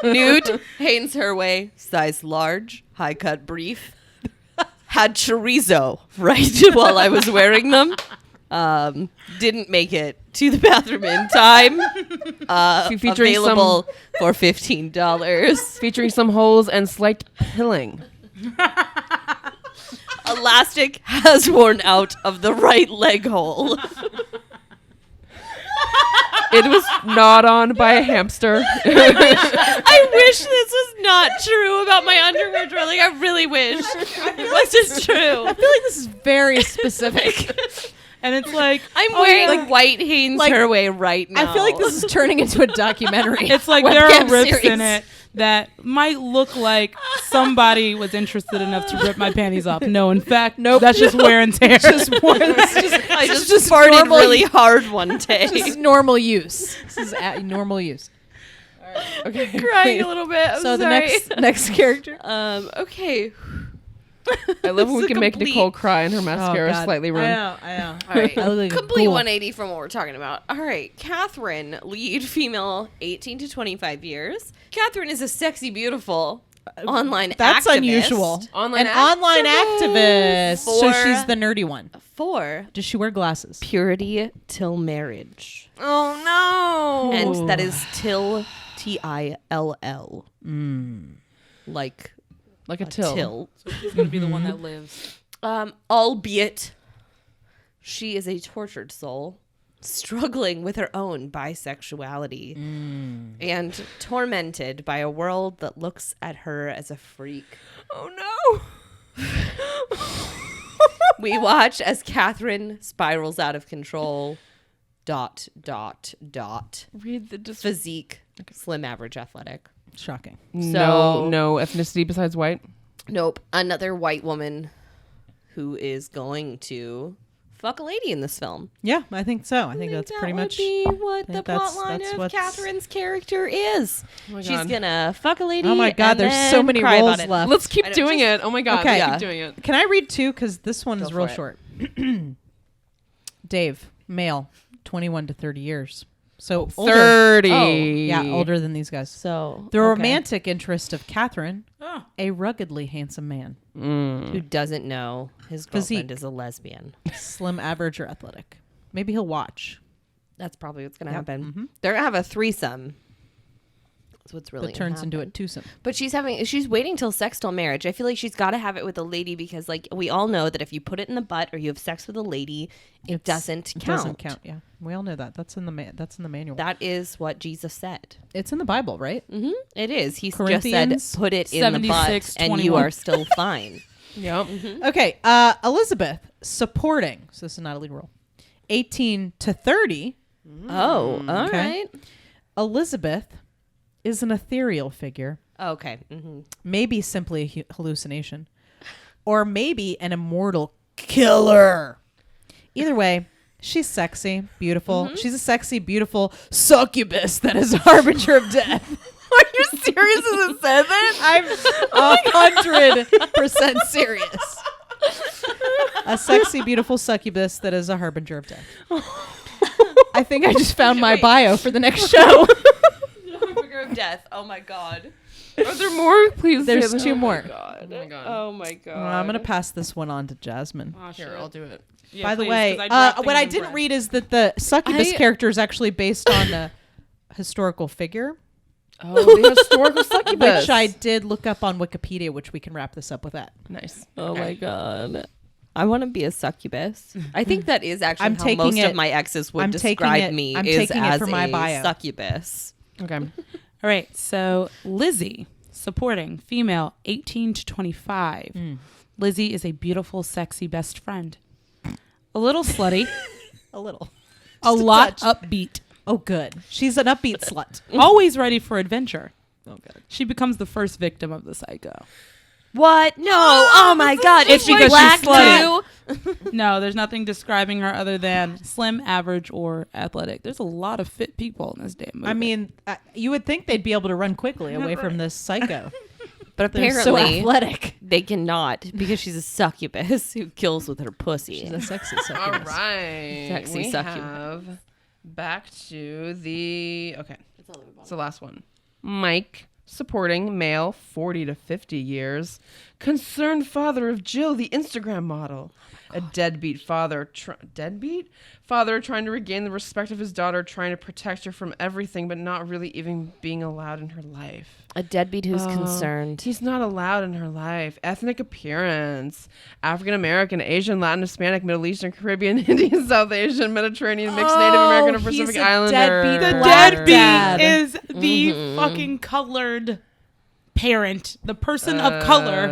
nude, Hanes Herway, size large, high cut brief, had chorizo right while I was wearing them. Didn't make it to the bathroom in time. Featuring Available for $15. Featuring some holes and slight pilling. Elastic has worn out of the right leg hole. It was gnawed on by a hamster. I wish this was not true about my underwear drilling. I really wish. This is true. I feel like this is very specific. And it's like, I'm wearing white Hanes Herway right now. I feel like this is turning into a documentary. it's like there are Webcam rips series. in it that might look like somebody was interested enough to rip my panties off. No, in fact, that's just wear and tear. I just farted normal- really hard one day. This is normal use. This is normal use. Okay. Crying a little bit. I'm So the sorry. next character. Okay. I love when we It's a can make complete- Nicole cry and her mascara God. slightly run. I know. All right. I look like a Complete ghoul. 180 from what we're talking about. All right. Catherine, lead female, 18 to 25 years. Catherine is a sexy, beautiful online That's activist. unusual. Online An online activist. So For- she's the nerdy one. For Does she wear glasses? purity till marriage. Oh no. And that is till, T-I-L-L. Like Like a till. till. She's going to be the one that lives. Albeit she is a tortured soul struggling with her own bisexuality and tormented by a world that looks at her as a freak. Oh no. We watch as Catherine spirals out of control Read the physique, slim, average, athletic. Shocking. No ethnicity besides white. Nope. Another white woman who is going to fuck a lady in this film. Yeah, I think so. I think that's pretty much what the plot line of Catherine's character is. She's gonna fuck a lady. Oh my God, and there's then so many cry roles about it. left. Let's keep doing it. Oh my God. Okay. Let's keep doing it. Can I read two? Because this one is Go real for it. short. Dave, male, 21 to 30 years. So older. 30. Oh, yeah, older than these guys. So The romantic interest of Catherine, Oh. a ruggedly handsome man, who doesn't know his girlfriend Physique. is a lesbian. slim, average, or athletic. Maybe he'll watch. That's probably what's gonna Yep. happen. They're gonna have a threesome. That's what's really That turns into a happen. twosome. But she's waiting till sex till marriage. I feel like she's got to have it with a lady because, like, we all know that if you put it in the butt or you have sex with a lady, it doesn't count. It doesn't count. Yeah, we all know that. That's in the manual. That is what Jesus said. It's in the Bible, right? Mm-hmm. It is. He just Corinthians said, "Put it in the butt, 76, and you 21. are still fine." Yep. Okay, Elizabeth supporting. So this is not a legal rule. 18 to 30. Oh, all Okay. right. Elizabeth is an ethereal figure, Okay. Mm-hmm. maybe simply a hallucination, or maybe an immortal killer. Either way, she's sexy, beautiful. She's a sexy, beautiful succubus that is a harbinger of death. Are you serious as it said that? I'm 100% serious. A sexy, beautiful succubus that is a harbinger of death. I think I just found my bio for the next show. Harbinger of death. Oh my God. Are there more? Please. There's say them. two more. Oh my God. Oh my God. I'm going to pass this one on to Jasmine. Oh, Here, shit. I'll do it. Yeah, By the please, way, 'cause I dropped what I things in didn't bread. read is that the succubus I- character is actually based on a historical figure, Oh, the historical succubus. which I did look up on Wikipedia, which we can wrap this up with that. Nice. Oh my God. I want to be a succubus. I think that is actually I'm how taking most it- of my exes would I'm taking describe it- me I'm is taking it as for my a bio. succubus. Okay. All right. So Lizzie, supporting, female, 18 to 25. Lizzie is a beautiful, sexy best friend. A little slutty, A little. a lot upbeat, Oh, good. She's an upbeat slut. always ready for adventure. Oh, good. She becomes the first victim of the psycho. What? No. Oh my God. It's Is she because black she's slutty. too? No, there's nothing describing her other than slim, average, or athletic. There's a lot of fit people in this damn movie. I mean, you would think they'd be able to run quickly away from this psycho. But They're so apparently athletic. they cannot because she's a succubus who kills with her pussy. She's a sexy All succubus. right. Sexy we succubus. have back to the it's the last one. Mike, supporting, male, 40 to 50 years, concerned father of Jill, the Instagram model. A deadbeat father. Deadbeat? Father trying to regain the respect of his daughter, trying to protect her from everything, but not really even being allowed in her life. A deadbeat who's concerned. He's not allowed in her life. Ethnic appearance: African American, Asian, Latin, Hispanic, Middle Eastern, Caribbean, Indian, South Asian, Mediterranean, mixed Native American, or he's Pacific a Islander. deadbeat the black deadbeat dad. is the fucking colored parent. The person of color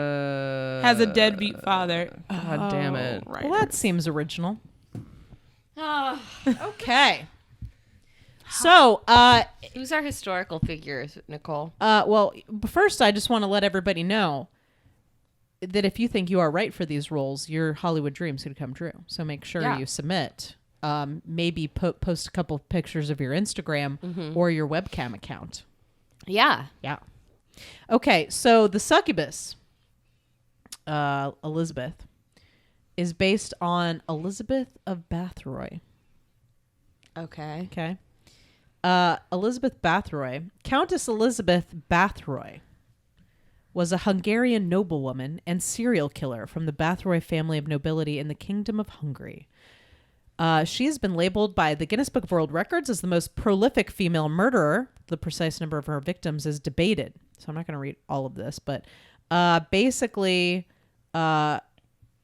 has a deadbeat father. God damn it. Right. Well, that seems original. Okay. So, Who's our historical figures, Nicole? well, first, I just want to let everybody know that if you think you are right for these roles, your Hollywood dreams could come true. So make sure Yeah. you submit. Maybe post a couple of pictures of your Instagram or your webcam account. Yeah. Yeah. Okay, so the succubus, Elizabeth, is based on Elizabeth of Bathroy. Okay. Okay. Elizabeth Bathroy, Countess Elizabeth Bathroy, was a Hungarian noblewoman and serial killer from the Bathroy family of nobility in the Kingdom of Hungary. She has been labeled by the Guinness Book of World Records as the most prolific female murderer. The precise number of her victims is debated. So I'm not going to read all of this, but basically,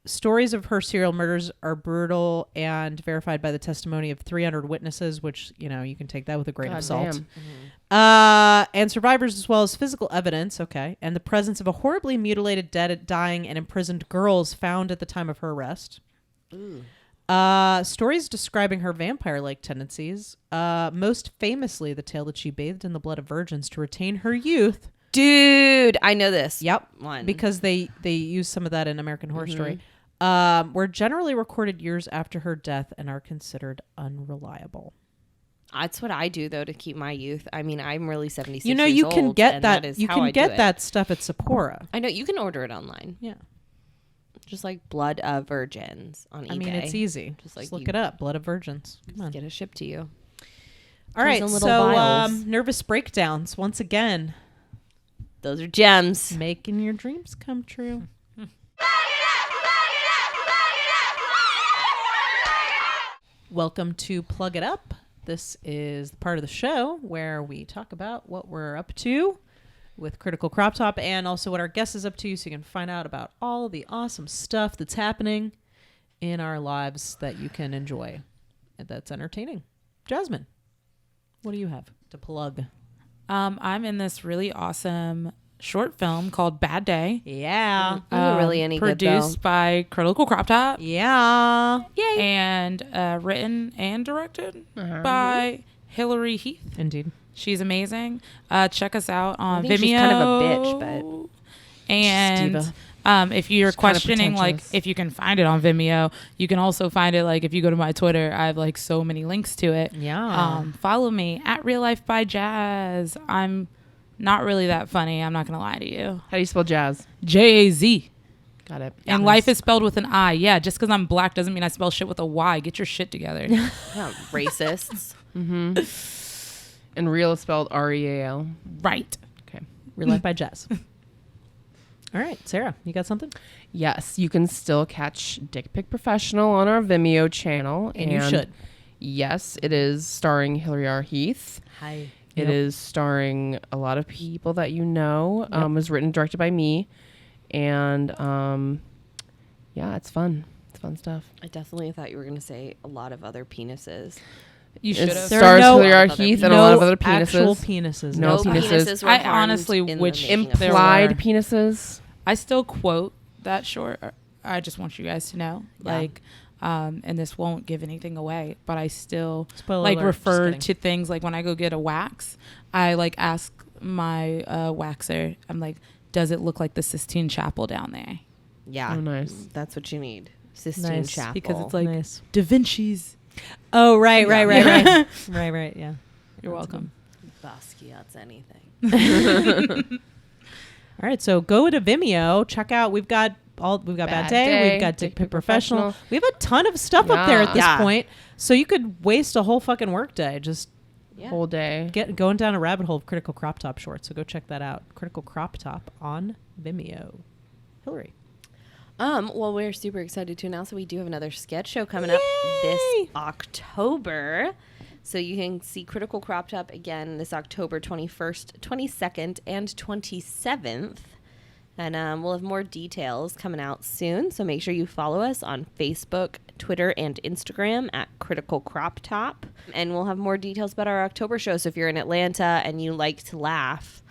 stories of her serial murders are brutal and verified by the testimony of 300 witnesses, which, you know, you can take that with a grain of salt. And survivors, as well as physical evidence, and the presence of a horribly mutilated, dead, dying, and imprisoned girls found at the time of her arrest. Stories describing her vampire-like tendencies. Most famously, the tale that she bathed in the blood of virgins to retain her youth. Dude, I know this. Yep, one. because they use some of that in American Horror Story. Were generally recorded years after her death and are considered unreliable. That's what I do though to keep my youth. I mean, I'm really 76 You know, years you can old, get and that. is You how can I do get it. that stuff at Sephora. I know you can order it online. Yeah, Just like blood of virgins on eBay. I mean it's easy. Just Just like look you- it up. Blood of virgins. Come on. Get it shipped to you. All right. Comes in little So vials. nervous breakdowns once again. Those are gems. Making your dreams come true. Welcome to Plug It Up. This is the part of the show where we talk about what we're up to with Critical Crop Top and also what our guest is up to, so you can find out about all the awesome stuff that's happening in our lives that you can enjoy and that's entertaining. Jasmine, what do you have to plug? I'm in this really awesome short film called Bad Day. Yeah. Not really any good, though. Produced by Critical Crop Top. Yeah. Yay. And written and directed by Hillary Heath. Indeed. She's amazing. Check us out on think Vimeo. she's kind of a bitch, and Diva. If you're She's kind of questioning like pretentious. if you can find it on Vimeo, you can also find it like if you go to my Twitter. I have like so many links to it. Yeah. Follow me at Real Life by Jazz. I'm not really that funny. I'm not gonna lie to you. How do you spell jazz? JAZ. Got it. And life is spelled with an I. Yeah, just because I'm black doesn't mean I spell shit with a Y. Get your shit together. Yeah, racists. And real is spelled REAL. Right. Okay. Real Life by Jazz. All right, Sarah, you got something? Yes, you can still catch Dick Pic Professional on our Vimeo channel. And you should. Yes, it is starring Hillary R. Heath. Hi. It is starring a lot of people that you know. It was written and directed by me. And yeah, it's fun. It's fun stuff. I definitely thought you were going to say a lot of other penises. You It should have. There are stars no Hillary R. other Heath and a lot of other actual penises. penises. No No penises. penises were I harmed honestly, in the which making of there it. Implied were. penises. I still quote that short. I just want you guys to know, Yeah. like, and this won't give anything away, but I still Spoiler like alert, refer just to things like when I go get a wax, I like ask my waxer, I'm like, does it look like the Sistine Chapel down there? Yeah. Oh, nice. That's what you need. Sistine Nice, Chapel. Because it's like Nice. Da Vinci's. Oh, right. Right, yeah. You're welcome. Basquiat's anything. All right, so go to Vimeo, check out, we've got Bad Day, we've got Dick Pic Professional. We have a ton of stuff up there at this Yeah. point. So you could waste a whole fucking work day just Yeah. Whole day. going down a rabbit hole of Critical Crop Top shorts. So go check that out. Critical Crop Top on Vimeo. Hillary. Well, we're super excited to announce that we do have another sketch show coming up this October. So you can see Critical Crop Top again this October 21st, 22nd, and 27th. And we'll have more details coming out soon. So make sure you follow us on Facebook, Twitter, and Instagram at Critical Crop Top. And we'll have more details about our October show. So if you're in Atlanta and you like to laugh,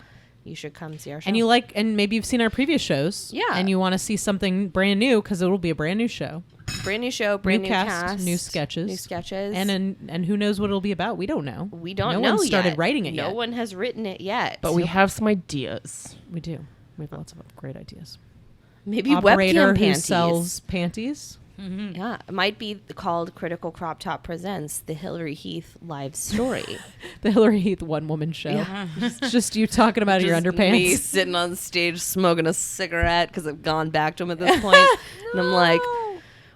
you should come see our show. And maybe you've seen our previous shows. Yeah. And you want to see something brand new because it will be a brand new show. brand new show, brand new cast, cast, new sketches. And who knows what it'll be about? We don't know. We don't no know one started yet. writing it No yet. one has written it yet. But we have some ideas. We do. We have lots of great ideas. maybe Operator webcam who panties. sells panties. Yeah, it might be called Critical Crop Top Presents the Hillary Heath live story. The Hillary Heath one-woman show. It's just you talking about your underpants. Me sitting on stage smoking a cigarette because I've gone back to him at this point, and I'm like,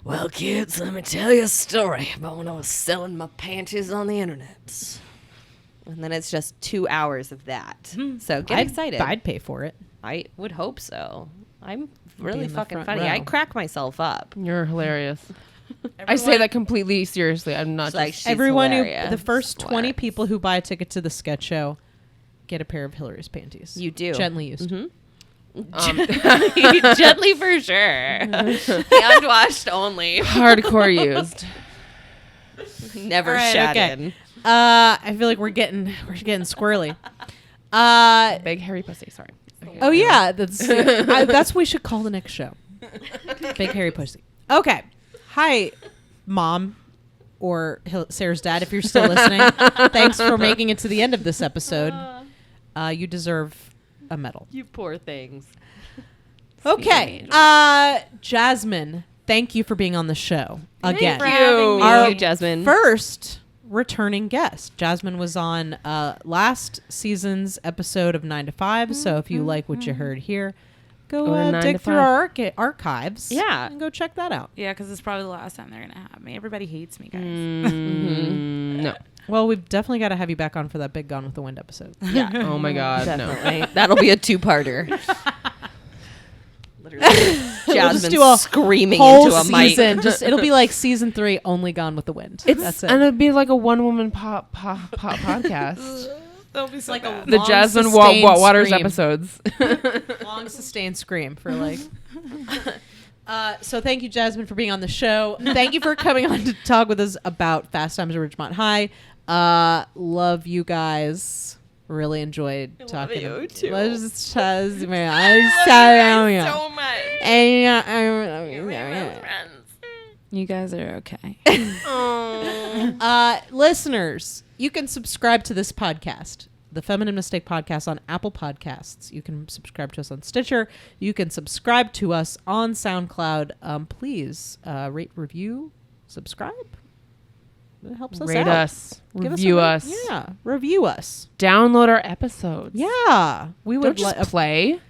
"Well, kids, let me tell you a story about when I was selling my panties on the internet." And then it's just 2 hours of that. So get excited. I'd pay for it. I would hope so. I'm really in the fucking front funny. I row. crack myself up. You're hilarious. I say that completely seriously. I'm not It's like, just... she's Everyone hilarious. the first 20 What? people who buy a ticket to the sketch show get a pair of Hillary's panties. You do. Gently used. Gently for sure. Hand washed only. hardcore used. Never All right, shat okay. in. I feel like we're getting squirrely. Big hairy pussy. Sorry. Okay. Oh yeah, that's what we should call the next show. Big hairy pussy. Okay. Hi. Mom or Sarah's dad, if you're still listening, thanks for making it to the end of this episode. You deserve a medal. You poor things. Okay. Jasmine, thank you for being on the show again. Thank you. Our Jasmine. first returning guest. Jasmine was on last season's episode of 9 to 5. So if you like what you heard here, Go go to 9 dig to through 5. our archives. Yeah. And go check that out. Yeah, because it's probably the last time they're gonna have me. Everybody hates me, guys. No. Well, we've definitely got to have you back on for that big Gone with the Wind episode. Yeah. Oh my God. No. Definitely. That'll be a two-parter. Literally. We'll just Jasmine do a screaming whole into a mic. season. It'll be like season 3, only Gone with the Wind. That's it. And it'd be like a one-woman pop podcast. That'll be so like a The long, Jasmine sustained Waters scream. episodes. Long sustained scream for like. So thank you, Jasmine, for being on the show. Thank you for coming on to talk with us about Fast Times at Ridgemont High. Love you guys. Really enjoyed talking. you too. Let's Jasmine. So much. You guys are okay. Listeners, you can subscribe to this podcast, the Feminine Mistake Podcast, on Apple Podcasts. You can subscribe to us on Stitcher. You can subscribe to us on SoundCloud. Please rate, review, subscribe. It helps us Rate out. us. Give Review a us. Yeah, review us. Download our episodes. Yeah, we would Don't just play.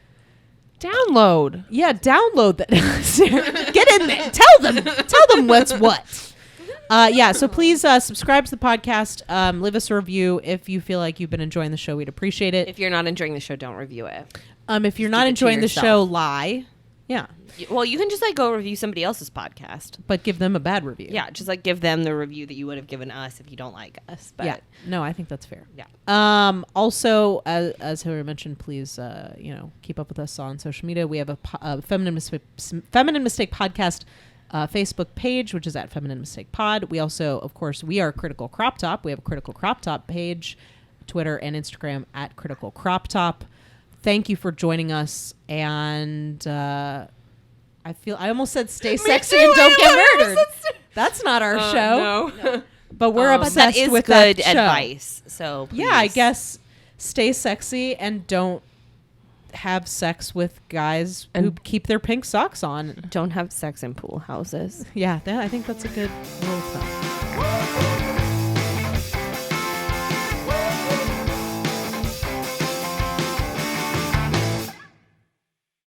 Download. Yeah, download that. Get in there. Tell them what's what. Yeah, so please subscribe to the podcast. Leave us a review if you feel like you've been enjoying the show. We'd appreciate it. If you're not enjoying the show, don't review it. If you're Keep not it to enjoying the yourself. show, lie. Yeah, Well, you can just like go review somebody else's podcast. but give them a bad review. Yeah, just like give them the review that you would have given us if you don't like us. But Yeah. No, I think that's fair. yeah. Also, as Hillary mentioned, please, keep up with us on social media. We have a Feminine Mistake Podcast Facebook page, which is at Feminine Mistake Pod. We also, of course, we are Critical Crop Top. We have a Critical Crop Top page, Twitter and Instagram at Critical Crop Top. Thank you for joining us. And I almost said stay sexy and don't get murdered. That's not our show. No. But we're But obsessed that is with good that show. advice. So Yeah, I please. guess stay sexy and don't have sex with guys who And- keep their pink socks on. Don't have sex in pool houses. Yeah, I think that's a good rule of thumb.